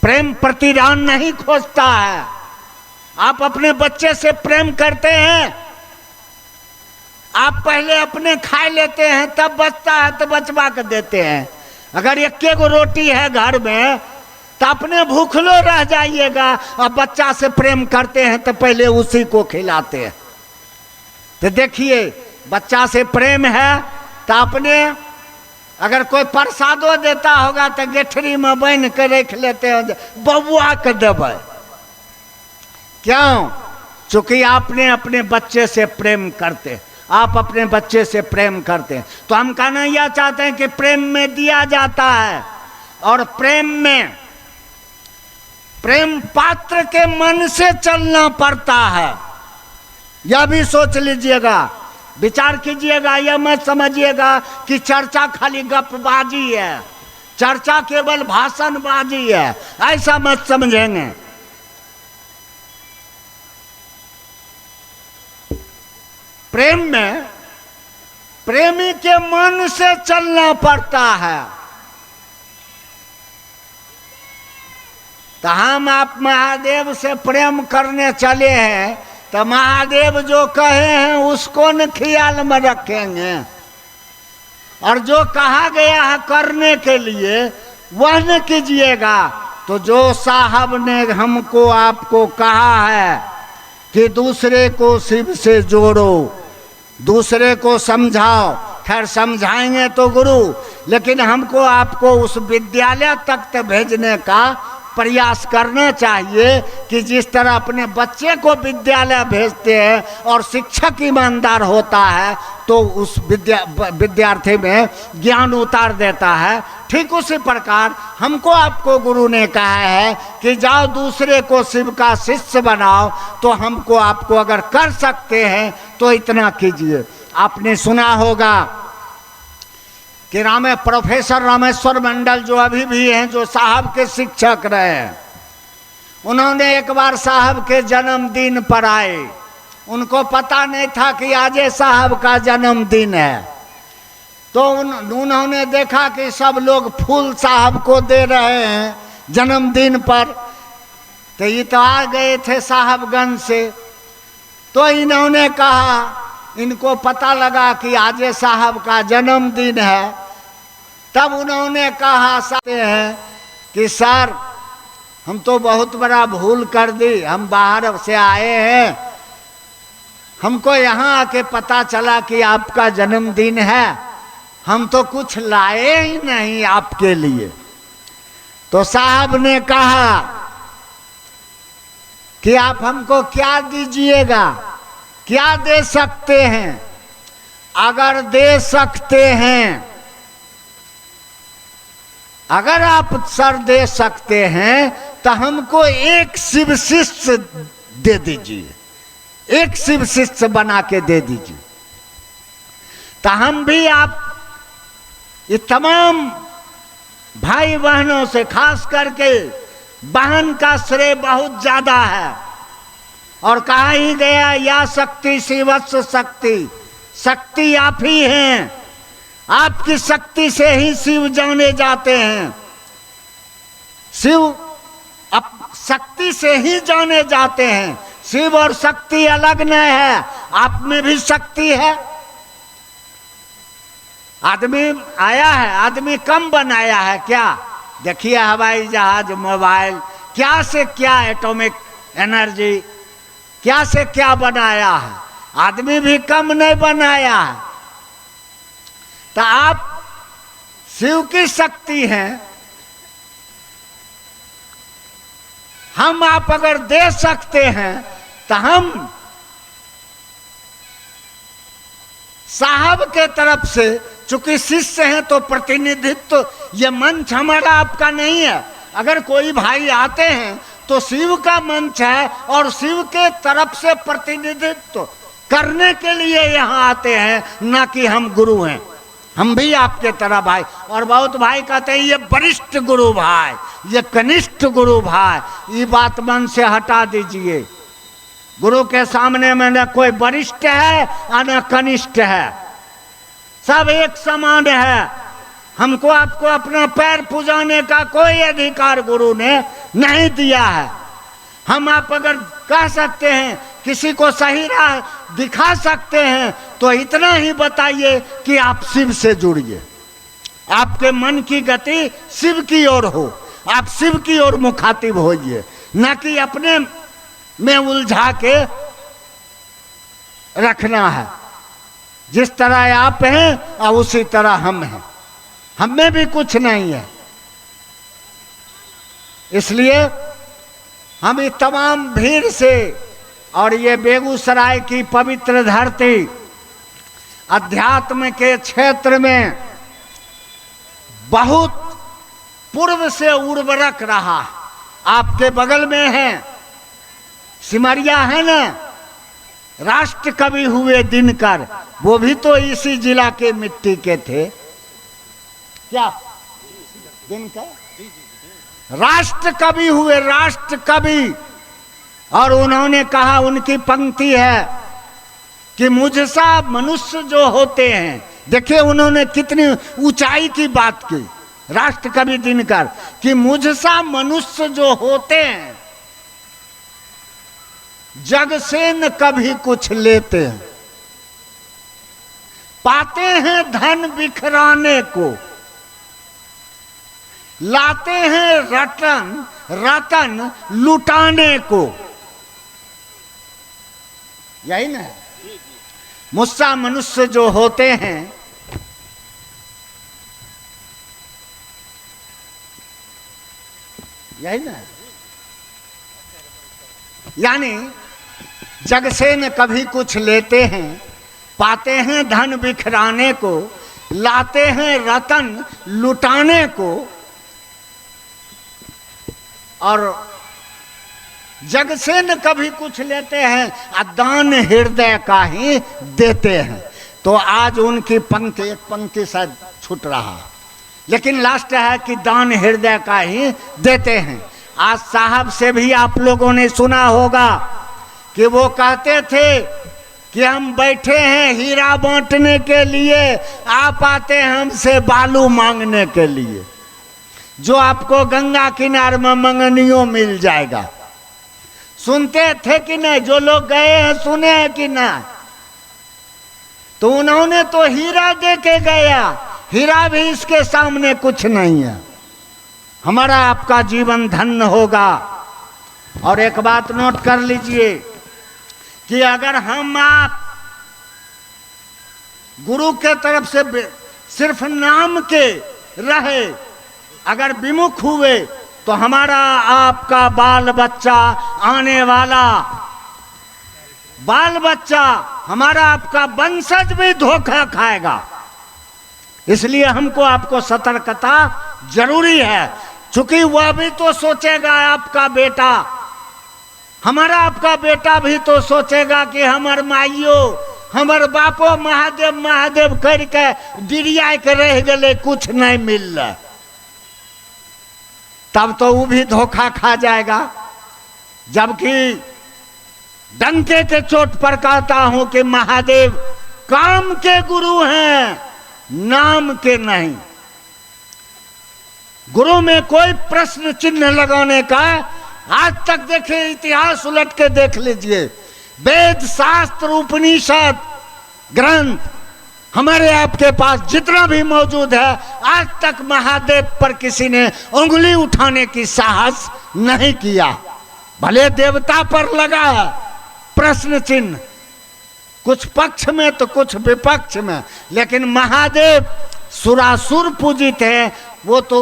प्रेम प्रतिदान नहीं खोजता है। आप अपने बच्चे से प्रेम करते हैं, आप पहले अपने खा लेते हैं, तब बचता है तो बचवा कर देते हैं। अगर 1 गो रोटी है घर में, तो अपने भूखलो रह जाइएगा, और बच्चा से प्रेम करते हैं तो पहले उसी को खिलाते हैं। तो देखिए, बच्चा से प्रेम है तो अपने, अगर कोई प्रसादो देता होगा तो गेठरी में बांध के रख लेते हैं, बबुआ के देवे। क्यों? चूंकि आपने अपने बच्चे से प्रेम करते, आप अपने बच्चे से प्रेम करते हैं। तो हम कहना यह चाहते हैं कि प्रेम में दिया जाता है, और प्रेम में, प्रेम पात्र के मन से चलना पड़ता है। यह भी सोच लीजिएगा, विचार कीजिएगा। यह मत समझिएगा कि चर्चा खाली गपबाजी है, चर्चा केवल भाषणबाजी है, ऐसा मत समझेंगे। प्रेम में प्रेमी के मन से चलना पड़ता है। तो हम आप महादेव से प्रेम करने चले हैं, तो महादेव जो कहे हैं उसको न ख्याल में रखेंगे, और जो कहा गया है करने के लिए वह न कीजिएगा। तो जो साहब ने हमको आपको कहा है कि दूसरे को शिव से जोड़ो, दूसरे को समझाओ, खैर समझाएंगे तो गुरु, लेकिन हमको आपको उस विद्यालय तक भेजने का प्रयास करना चाहिए कि जिस तरह अपने बच्चे को विद्यालय भेजते हैं और शिक्षक ईमानदार होता है तो उस विद्यार्थी में ज्ञान उतार देता है, ठीक उसी प्रकार हमको आपको गुरु ने कहा है कि जाओ दूसरे को शिव का शिष्य बनाओ। तो हमको आपको अगर कर सकते हैं तो इतना कीजिए। आपने सुना होगा कि प्रोफेसर रामेश्वर मंडल जो अभी भी हैं, जो साहब के शिक्षक रहे हैं, उन्होंने एक बार साहब के जन्मदिन पर आए। उनको पता नहीं था कि आज साहब का जन्मदिन है। तो उन्होंने देखा कि सब लोग फूल साहब को दे रहे हैं जन्मदिन पर। तो ये तो आ गए थे साहबगंज से। तो इन्होंने कहा, इनको पता लगा कि आज साहब का जन्मदिन है। तब उन्होंने कहा सकते हैं कि सर, हम तो बहुत बड़ा भूल कर दी, हम बाहर से आए हैं, हमको यहाँ आके पता चला कि आपका जन्मदिन है, हम तो कुछ लाए ही नहीं आपके लिए। तो साहब ने कहा कि आप हमको क्या दीजिएगा, क्या दे सकते हैं? अगर दे सकते हैं, अगर आप सर दे सकते हैं तो हमको एक शिव शिष्य दे दीजिए, एक शिव शिष्य बना के दे दीजिए। तो हम भी आप ये तमाम भाई बहनों से, खास करके बहन का श्रेय बहुत ज्यादा है। और कहा ही गया, या शक्ति शिवस्व शक्ति, शक्ति आप ही हैं, आपकी शक्ति से ही शिव जाने जाते हैं। शिव शक्ति से ही जाने जाते हैं। शिव और शक्ति अलग नहीं है, आप में भी शक्ति है। आदमी आया है, आदमी कम बनाया है क्या? देखिए हवाई जहाज, मोबाइल, क्या से क्या एटॉमिक एनर्जी, क्या से क्या बनाया है। आदमी भी कम नहीं बनाया है। तो आप शिव की शक्ति हैं, हम आप अगर दे सकते हैं तो हम साहब के तरफ से, चूंकि शिष्य हैं तो प्रतिनिधित्व, ये मंच हमारा आपका नहीं है। अगर कोई भाई आते हैं तो शिव का मंच है और शिव के तरफ से प्रतिनिधित्व करने के लिए यहाँ आते हैं, ना कि हम गुरु हैं। हम भी आपके तरह भाई। और बहुत भाई कहते हैं ये वरिष्ठ गुरु भाई, ये कनिष्ठ गुरु भाई, ये बात मन से हटा दीजिए। गुरु के सामने में न कोई वरिष्ठ है और न कनिष्ठ है, सब एक समान है। हमको आपको अपना पैर पुजाने का कोई अधिकार गुरु ने नहीं दिया है। हम आप अगर कह सकते हैं, किसी को सही राह दिखा सकते हैं, तो इतना ही बताइए कि आप शिव से जुड़िए, आपके मन की गति शिव की ओर हो, आप शिव की ओर मुखातिब होइए, न कि अपने में उलझा के रखना है। जिस तरह आप हैं और उसी तरह हम हैं, हम में भी कुछ नहीं है। इसलिए हम इस तमाम भीड़ से, और ये बेगूसराय की पवित्र धरती अध्यात्म के क्षेत्र में बहुत पूर्व से उर्वरक रहा। आपके बगल में है सिमरिया, है ना, राष्ट्र कवि हुए दिनकर, वो भी तो इसी जिला के मिट्टी के थे। क्या दिनकर राष्ट्र कवि हुए, राष्ट्र कवि। और उन्होंने कहा, उनकी पंक्ति है कि मुझसा मनुष्य जो होते हैं, देखिए उन्होंने कितनी ऊंचाई की बात की राष्ट्र कवि दिनकर, कि मुझसा मनुष्य जो होते हैं जग से न कभी कुछ लेते हैं, पाते हैं धन बिखराने को, लाते हैं रतन रतन लुटाने को। यही ना है, मुझसा मनुष्य जो होते हैं, यही ना है। यानी जग से न कभी कुछ लेते हैं, पाते हैं धन बिखराने को, लाते हैं रतन लुटाने को, और जग से न कभी कुछ लेते हैं, दान हृदय का ही देते हैं। तो आज उनकी पंक्ति, एक पंक्ति शायद छूट रहा, लेकिन लास्ट है कि दान हृदय का ही देते हैं। आज साहब से भी आप लोगों ने सुना होगा कि वो कहते थे कि हम बैठे हैं हीरा बांटने के लिए, आप आते हैं हमसे बालू मांगने के लिए, जो आपको गंगा किनारे में मंगनियों मिल जाएगा। सुनते थे कि नहीं? जो लोग गए हैं सुने हैं कि नहीं? तो उन्होंने तो हीरा दे के गया, हीरा भी इसके सामने कुछ नहीं है। हमारा आपका जीवन धन्य होगा। और एक बात नोट कर लीजिए कि अगर हम आप गुरु के तरफ से सिर्फ नाम के रहे, अगर विमुख हुए, तो हमारा आपका बाल बच्चा आने वाला बाल बच्चा, हमारा आपका वंशज भी धोखा खाएगा। इसलिए हमको आपको सतर्कता जरूरी है, क्योंकि वह भी तो सोचेगा, आपका बेटा, हमारा आपका बेटा भी तो सोचेगा कि हमार माइयो हमार बापो महादेव महादेव करके डिरिया के रह गए, कुछ नहीं मिल रहा, तब तो वो भी धोखा खा जाएगा। जबकि डंके के चोट पर कहता हूं कि महादेव काम के गुरु हैं, नाम के नहीं। गुरु में कोई प्रश्न चिन्ह लगाने का आज तक देखिए, इतिहास उलट के देख लीजिए, वेद शास्त्र उपनिषद ग्रंथ हमारे आपके पास जितना भी मौजूद है, आज तक महादेव पर किसी ने उंगली उठाने की साहस नहीं किया। भले देवता पर लगा है प्रश्न चिन्ह, कुछ पक्ष में तो कुछ विपक्ष में, लेकिन महादेव सुरासुर पूजित है, वो तो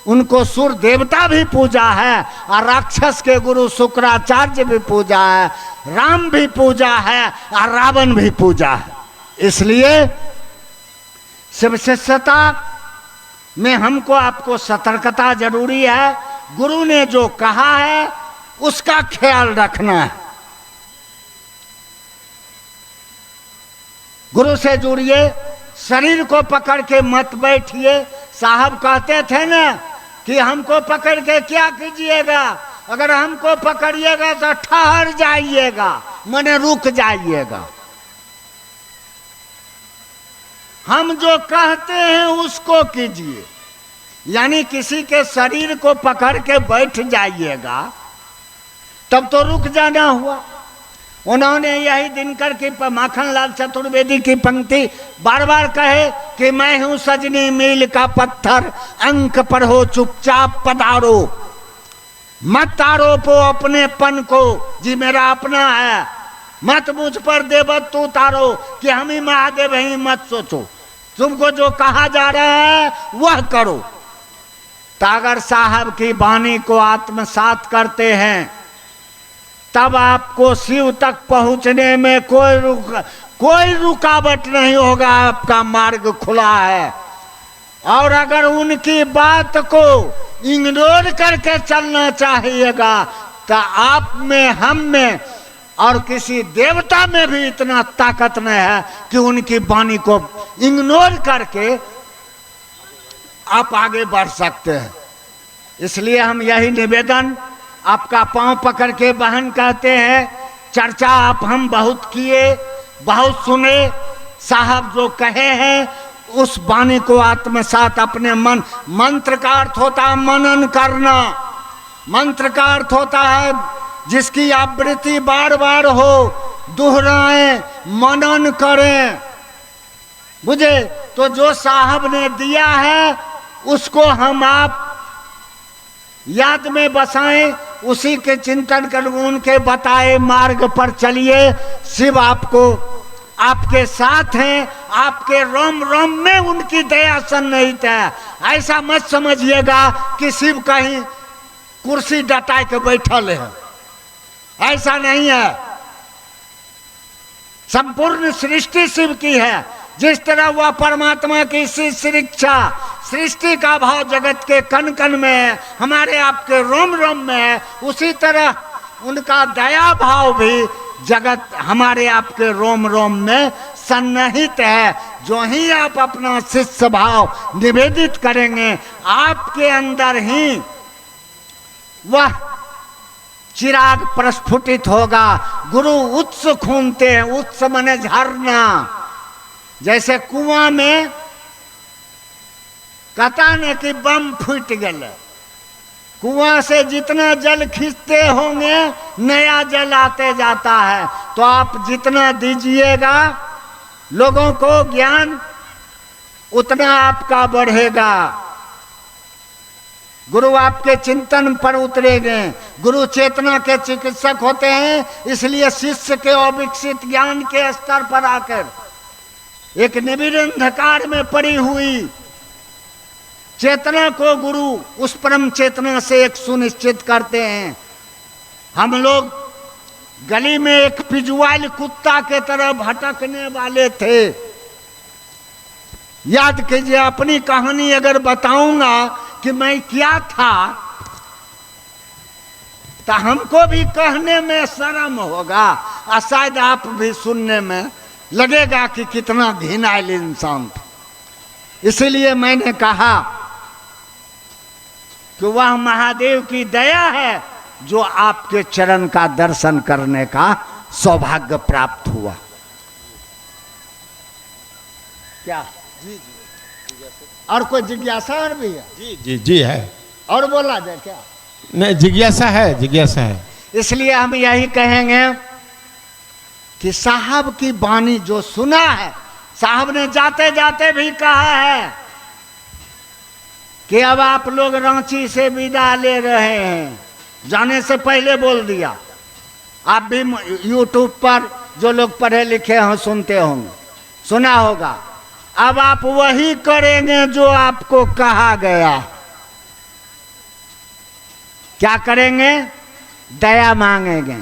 उनको सुर देवता भी पूजा है, और राक्षस के गुरु शुक्राचार्य भी पूजा है, राम भी पूजा है, और रावण भी पूजा है। इसलिए शिव शिष्यता में हमको आपको सतर्कता जरूरी है। गुरु ने जो कहा है उसका ख्याल रखना है। गुरु से जुड़िए, शरीर को पकड़ के मत बैठिए। साहब कहते थे ना कि हमको पकड़ के क्या कीजिएगा, अगर हमको पकड़िएगा तो ठहर जाइएगा, माने रुक जाइएगा। हम जो कहते हैं उसको कीजिए, यानी किसी के शरीर को पकड़ के बैठ जाइएगा, तब तो रुक जाना हुआ। उन्होंने यही दिनकर की माखनलाल चतुर्वेदी की पंक्ति बार बार कहे कि मैं हूं सजनी मील का पत्थर, अंक पर हो चुपचाप पधारो, मत आरोपो अपने पन को, जी मेरा अपना है, मत मुझ पर देवत तू तारो कि हम ही महादेव हैं, मत सोचो, तुमको जो कहा जा रहा है वह करो। तागर साहब की वाणी को आत्मसात करते हैं, तब आपको शिव तक पहुंचने में कोई रुकावट नहीं होगा, आपका मार्ग खुला है। और अगर उनकी बात को इग्नोर करके चलना चाहिएगा तो आप में, हम में और किसी देवता में भी इतना ताकत नहीं है कि उनकी वाणी को इग्नोर करके आप आगे बढ़ सकते हैं। इसलिए हम यही निवेदन, आपका पांव पकड़ के बहन कहते हैं, चर्चा आप हम बहुत किए, बहुत सुने, साहब जो कहे हैं उस वाणी को आत्मसात अपने मन, मंत्र का अर्थ होता है मनन करना, मंत्र का अर्थ होता है जिसकी आवृत्ति बार बार हो, दोहराएं, मनन करें, बुझे। तो जो साहब ने दिया है उसको हम आप याद में बसाएं, उसी के चिंतन कर, उनके बताए मार्ग पर चलिए। शिव आपको, आपके साथ हैं, आपके रोम रोम में उनकी दया सन्निहित है। ऐसा मत समझिएगा कि शिव कहीं कुर्सी डटा के बैठल है, ऐसा नहीं है। संपूर्ण सृष्टि शिव की है। जिस तरह वह परमात्मा की शिक्षा, सृष्टि का भाव जगत के कण कण में है, हमारे आपके रोम रोम में है, उसी तरह उनका दया भाव भी जगत हमारे आपके रोम रोम में सन्निहित है। जो ही आप अपना शिष्य भाव निवेदित करेंगे, आपके अंदर ही वह चिराग प्रस्फुटित होगा। गुरु उत्स खूनते हैं, उत्स माने झरना। जैसे कुआं में कहता न कि बम फूट गए, कुआं से जितना जल खींचते होंगे नया जल आते जाता है। तो आप जितना दीजिएगा लोगों को ज्ञान, उतना आपका बढ़ेगा। गुरु आपके चिंतन पर उतरेंगे। गुरु चेतना के चिकित्सक होते हैं, इसलिए शिष्य के अविकसित ज्ञान के स्तर पर आकर एक निबिड़ अंधकार में पड़ी हुई चेतना को गुरु उस परम चेतना से एक सुनिश्चित करते हैं। हम लोग गली में एक पिजुआल कुत्ता के तरह भटकने वाले थे। याद कीजिए, अपनी कहानी अगर बताऊंगा कि मैं क्या था तो हमको भी कहने में शर्म होगा और शायद आप भी सुनने में लगेगा कि कितना घिनायल इंसान था। इसलिए मैंने कहा कि वह महादेव की दया है जो आपके चरण का दर्शन करने का सौभाग्य प्राप्त हुआ। क्या जी और कोई जिज्ञासा और भी है? जी जी जी है। और बोला जाए क्या? नहीं, जिज्ञासा है, जिज्ञासा है। इसलिए हम यही कहेंगे कि साहब की वाणी जो सुना है, साहब ने जाते जाते भी कहा है कि अब आप लोग रांची से विदा ले रहे हैं। जाने से पहले बोल दिया। आप भी यूट्यूब पर जो लोग पढ़े लिखे हैं सुनते होंगे, सुना होगा। अब आप वही करेंगे जो आपको कहा गया। क्या करेंगे? दया मांगेंगे।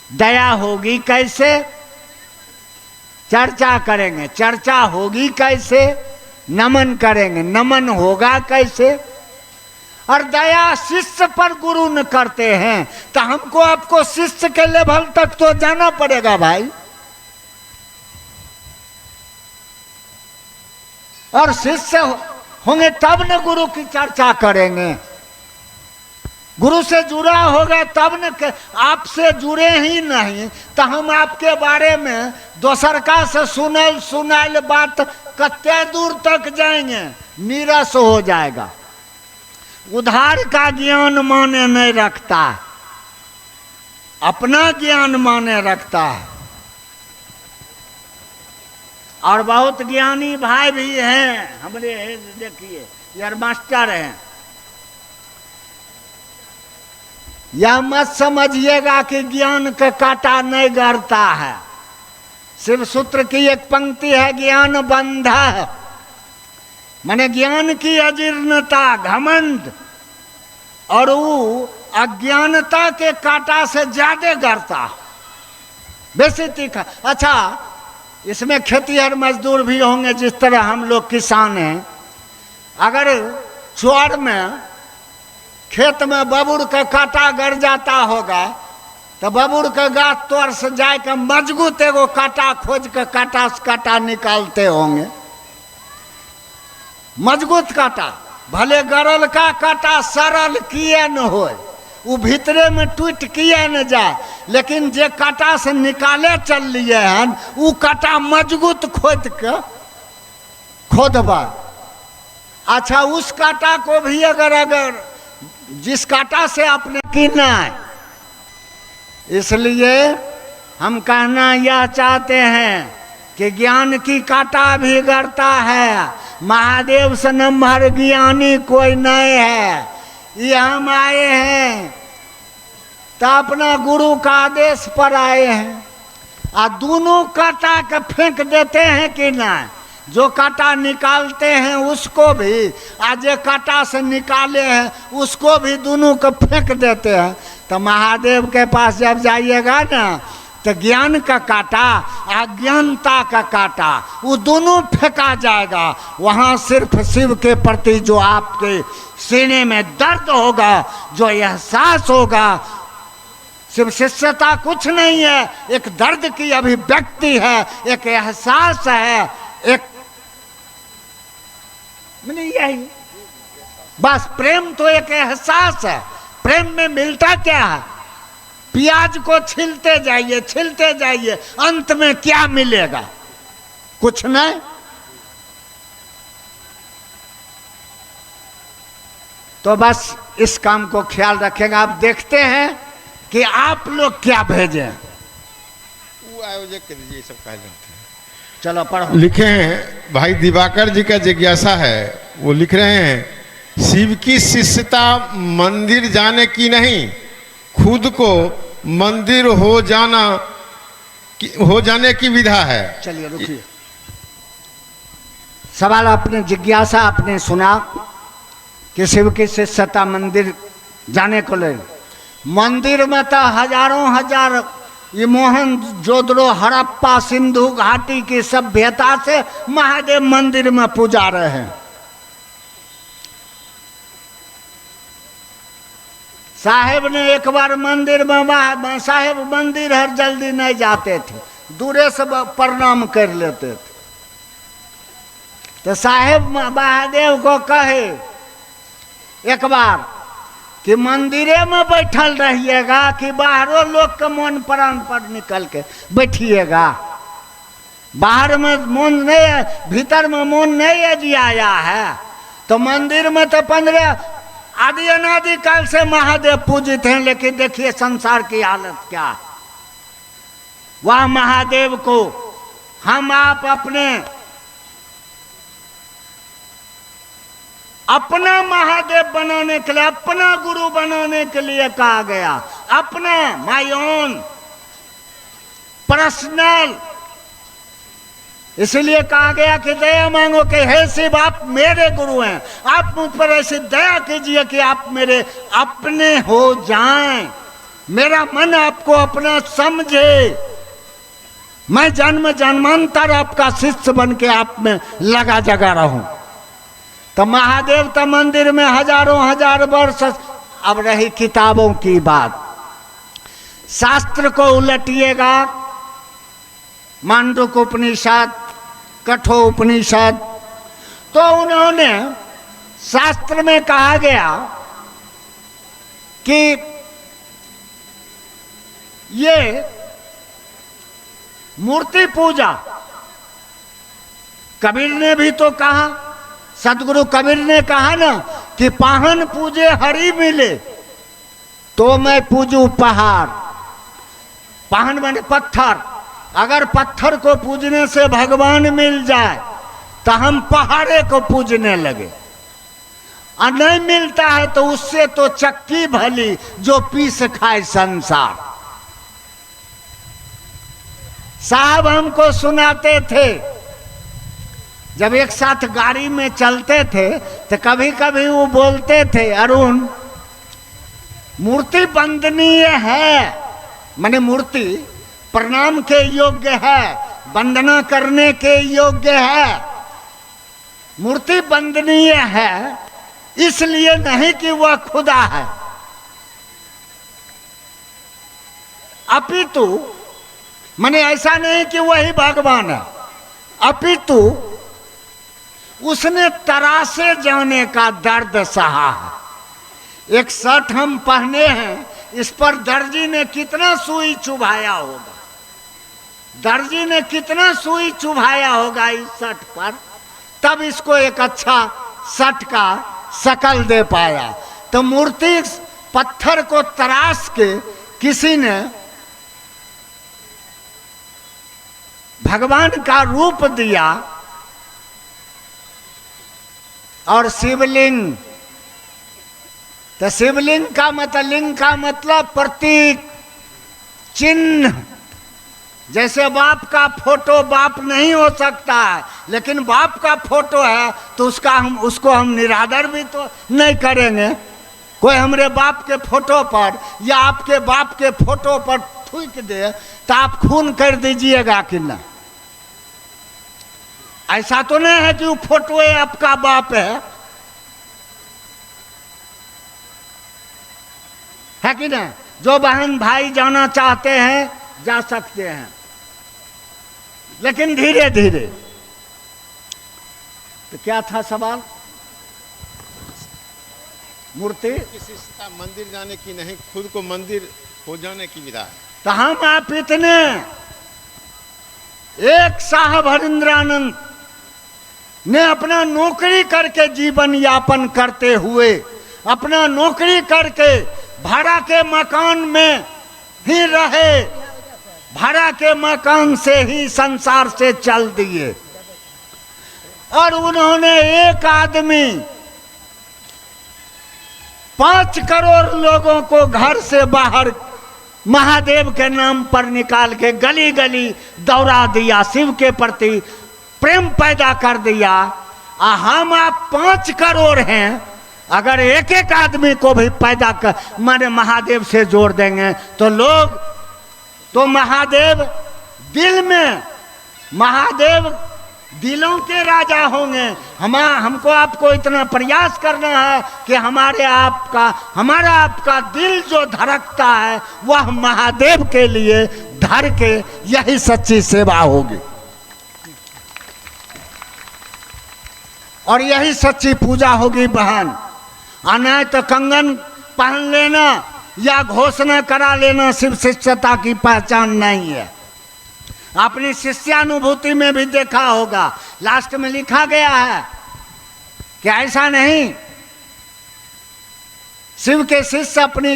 दया होगी कैसे? चर्चा करेंगे। चर्चा होगी कैसे? नमन करेंगे। नमन होगा कैसे? और दया शिष्य पर गुरु न करते हैं तो हमको आपको शिष्य के लेवल तक तो जाना पड़ेगा भाई। और शिष्य होंगे तब न गुरु की चर्चा करेंगे। गुरु से जुड़ा होगा तब न। आपसे जुड़े ही नहीं तो हम आपके बारे में दोसर का से सुनाइल बात कत्ते दूर तक जाएंगे, नीरस हो जाएगा। उधार का ज्ञान माने नहीं रखता, अपना ज्ञान माने रखता है। और बहुत ज्ञानी भाई भी हैं हमारे, देखिए यार मास्टर हैं। यह मत समझिएगा कि ज्ञान का कांटा नहीं गड़ता है। शिव सूत्र की एक पंक्ति है, ज्ञान बंध है, माने ज्ञान की अजीर्णता, घमंड, और वो अज्ञानता के कांटा से ज्यादा गड़ता, बेसी तीखा। अच्छा, इसमें खेतीहर मजदूर भी होंगे जिस तरह हम लोग किसान हैं। अगर चौर में खेत में बबूर का कांटा गड़ जाता होगा तो बबूर के गाछ तोड़ से जाकर मजबूत एगो कांटा खोज के कांटा से कांटा निकालते होंगे। मजबूत कांटा, भले गरल का कांटा सरल किए न हो, वो भीतरे में टूट किए न जाए, लेकिन जे कांटा से निकाले चल लिए हैं वो कांटा मजबूत खोदबा। अच्छा, उस कांटा को भी अगर जिस कांटा से आपने कीना है, इसलिए हम कहना यह चाहते हैं कि ज्ञान की कांटा भी गड़ता है। महादेव से नंबर ज्ञानी कोई नहीं है। ये हम आए हैं तो अपना गुरु का आदेश पर आए हैं। आ दोनों कांटा के फेंक देते हैं कि नहीं? जो कांटा निकालते हैं उसको भी, आज कांटा से निकाले हैं उसको भी, दोनों को फेंक देते हैं। तो महादेव के पास जब जाइएगा ना तो ज्ञान का कांटा, अज्ञानता का कांटा, वो दोनों फेंका जाएगा। वहाँ सिर्फ शिव के प्रति जो आपके सीने में दर्द होगा, जो एहसास होगा, शिव शिष्यता कुछ नहीं है, एक दर्द की अभिव्यक्ति है, एक एहसास है, एक यही बस। प्रेम तो एक एहसास है। प्रेम में मिलता क्या है? प्याज को छीलते जाइए, अंत में क्या मिलेगा? कुछ नहीं। तो बस इस काम को ख्याल रखेगा। आप देखते हैं कि आप लोग क्या भेजें। वो आयोजक कर दीजिए, सब कहा जाते हैं। चलो पढ़ो। लिखे हैं भाई दिवाकर जी का जिज्ञासा है, वो लिख रहे हैं शिव की शिष्यता मंदिर जाने की नहीं, खुद को मंदिर हो जाने की विधा है। चलिए रुकिए। सवाल आपने जिज्ञासा आपने सुना कि शिव की शिष्यता मंदिर जाने को ले। मंदिर में तो हजारों हजार ये मोहन जोदड़ो हड़प्पा सिंधु घाटी की सभ्यता से महादेव मंदिर में पूजा रहे हैं। साहेब ने एक बार मंदिर में, साहेब मंदिर हर जल्दी नहीं जाते थे, दूरे से प्रणाम कर लेते थे। तो साहेब महादेव को कहे एक बार कि मंदिरे में बैठल रहिएगा कि बाहरों लोग के मन प्राण पर निकल के बैठिएगा? बाहर में मन नहीं है, भीतर में मन नहीं है जी आया है। तो मंदिर में तो 15 आदि अनादि काल से महादेव पूजित हैं, लेकिन देखिए संसार की हालत क्या है। वह महादेव को हम आप अपना महादेव बनाने के लिए, अपना गुरु बनाने के लिए कहा गया, अपना माय ओन पर्सनल। इसलिए कहा गया कि दया मांगो कि हे शिव आप मेरे गुरु हैं, आप मुझ पर ऐसी दया कीजिए कि आप मेरे अपने हो जाएं, मेरा मन आपको अपना समझे, मैं जन्म जन्मांतर आपका शिष्य बन के आप में लगा जगा रहूं। तो महादेव तो मंदिर में हजारों हजार वर्ष। अब रही किताबों की बात, शास्त्र को उलटिएगा, मांडूक उपनिषद, कठोर उपनिषद, तो उन्होंने शास्त्र में कहा गया कि ये मूर्ति पूजा, कबीर ने भी तो कहा, सदगुरु कबीर ने कहा ना कि पाहन पूजे हरि मिले तो मैं पूजू पहाड़। पाहन माने पत्थर, अगर पत्थर को पूजने से भगवान मिल जाए तो हम पहाड़े को पूजने लगे, और नहीं मिलता है तो उससे तो चक्की भली जो पीस खाए संसार। साहब हमको सुनाते थे, जब एक साथ गाड़ी में चलते थे तो कभी कभी वो बोलते थे, अरुण मूर्ति वंदनीय है, माने मूर्ति प्रणाम के योग्य है, वंदना करने के योग्य है। मूर्ति वंदनीय है इसलिए नहीं कि वह खुदा है, अपितु माने ऐसा नहीं कि वही भगवान है, अपितु उसने तरासे जाने का दर्द सहा है। एक शर्ट हम पहने हैं, इस पर दर्जी ने कितना सुई चुभाया होगा, दर्जी ने कितना सुई चुभाया होगा इस शर्ट पर, तब इसको एक अच्छा शर्ट का शकल दे पाया। तो मूर्ति पत्थर को तराश के किसी ने भगवान का रूप दिया, और शिवलिंग, तो शिवलिंग का मतलब, लिंग का मतलब प्रतीक चिन्ह। जैसे बाप का फोटो बाप नहीं हो सकता है, लेकिन बाप का फोटो है तो उसको हम निरादर भी तो नहीं करेंगे। कोई हमरे बाप के फोटो पर या आपके बाप के फोटो पर थूक दे तो आप खून कर दीजिएगा कि ना? ऐसा तो नहीं है कि वो फोटो है आपका बाप है कि नहीं? जो बहन भाई जाना चाहते हैं जा सकते हैं, लेकिन धीरे धीरे। तो क्या था सवाल? मूर्ति की शिष्यता मंदिर जाने की नहीं, खुद को मंदिर हो जाने की विधा है। तो हम आप इतने एक साहब हरिंद्रानंद ने अपना नौकरी करके जीवन यापन करते हुए, अपना नौकरी करके भाड़ा के मकान में ही रहे, भाड़ा के मकान से ही संसार से चल दिए। और उन्होंने एक आदमी 5 करोड़ लोगों को घर से बाहर महादेव के नाम पर निकाल के गली गली दौड़ा दिया, शिव के प्रति प्रेम पैदा कर दिया। हम आप 5 करोड़ हैं, अगर एक एक आदमी को भी पैदा कर माने महादेव से जोड़ देंगे तो लोग, तो महादेव दिल में, महादेव दिलों के राजा होंगे। हमको आपको इतना प्रयास करना है कि हमारा आपका दिल जो धड़कता है वह महादेव के लिए धर के, यही सच्ची सेवा होगी और यही सच्ची पूजा होगी बहन। नहीं तो कंगन पहन लेना या घोषणा करा लेना शिव शिष्यता की पहचान नहीं है। आपने शिष्यानुभूति में भी देखा होगा, लास्ट में लिखा गया है कि ऐसा नहीं, शिव के शिष्य अपनी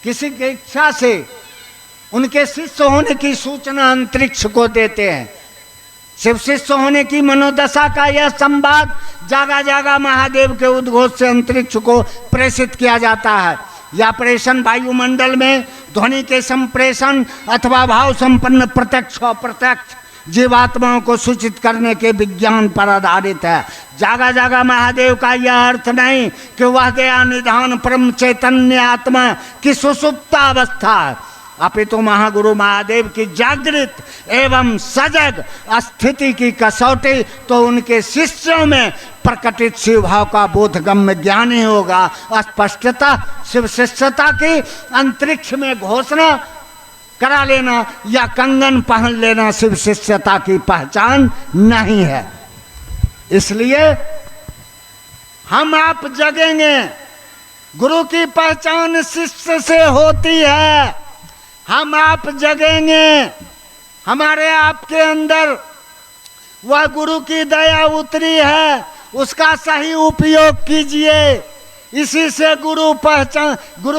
किसी की इच्छा से उनके शिष्य होने की सूचना अंतरिक्ष को देते हैं। शिव शिष्य होने की मनोदशा का यह संवाद जागा जागा महादेव के उद्घोष से अंतरिक्ष को प्रेषित किया जाता है। या प्रेषण वायुमंडल में ध्वनि के संप्रेषण अथवा भाव संपन्न प्रत्यक्ष अप्रत्यक्ष जीवात्माओं को सूचित करने के विज्ञान पर आधारित है। जागा जागा महादेव का यह अर्थ नहीं कि वह दया निधान परम चैतन्य आत्मा की सुषुप्त अवस्था है, अपितु महागुरु महादेव की जागृत एवं सजग स्थिति की कसौटी तो उनके शिष्यों में प्रकटित शिव भाव का बोधगम्य ज्ञान ही होगा। स्पष्टता शिव शिष्यता की अंतरिक्ष में घोषणा करा लेना या कंगन पहन लेना शिव शिष्यता की पहचान नहीं है। इसलिए हम आप जगेंगे। गुरु की पहचान शिष्य से होती है। हम आप जगेंगे, हमारे आपके अंदर वह गुरु की दया उतरी है, उसका सही उपयोग कीजिए। इसी से गुरु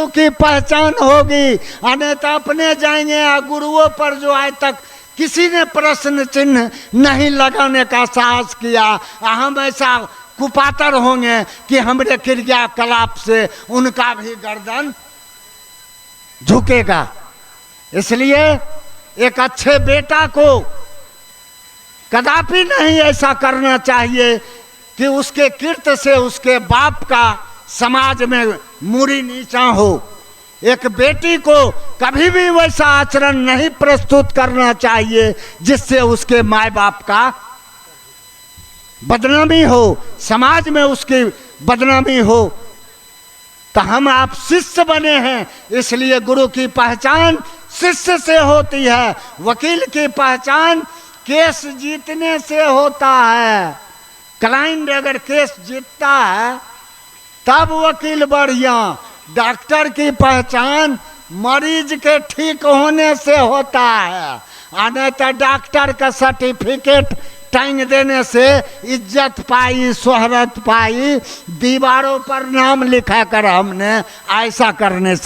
की पहचान होगी। अन्यथा अपने जाएंगे और गुरुओं पर जो आज तक किसी ने प्रश्न चिन्ह नहीं लगाने का साहस किया, हम ऐसा कुपातर होंगे कि हमारे क्रियाकलाप से उनका भी गर्दन झुकेगा। इसलिए एक अच्छे बेटा को कदापि नहीं ऐसा करना चाहिए कि उसके कीर्ति से उसके बाप का समाज में मुड़ी नीचा हो। एक बेटी को कभी भी वैसा आचरण नहीं प्रस्तुत करना चाहिए जिससे उसके माँ बाप का बदनामी हो, समाज में उसकी बदनामी हो। तो हम आप शिष्य बने हैं, इसलिए गुरु की पहचान शिष्य से होती है। वकील की पहचान केस जीतने से होता है। क्लाइंट अगर केस जीतता है तब वकील बढ़िया। डॉक्टर की पहचान मरीज के ठीक होने से होता है। नहीं तो डॉक्टर का सर्टिफिकेट टांग देने से इज्जत पाई, शोहरत पाई, दीवारों पर नाम लिखा कर हमने ऐसा करने से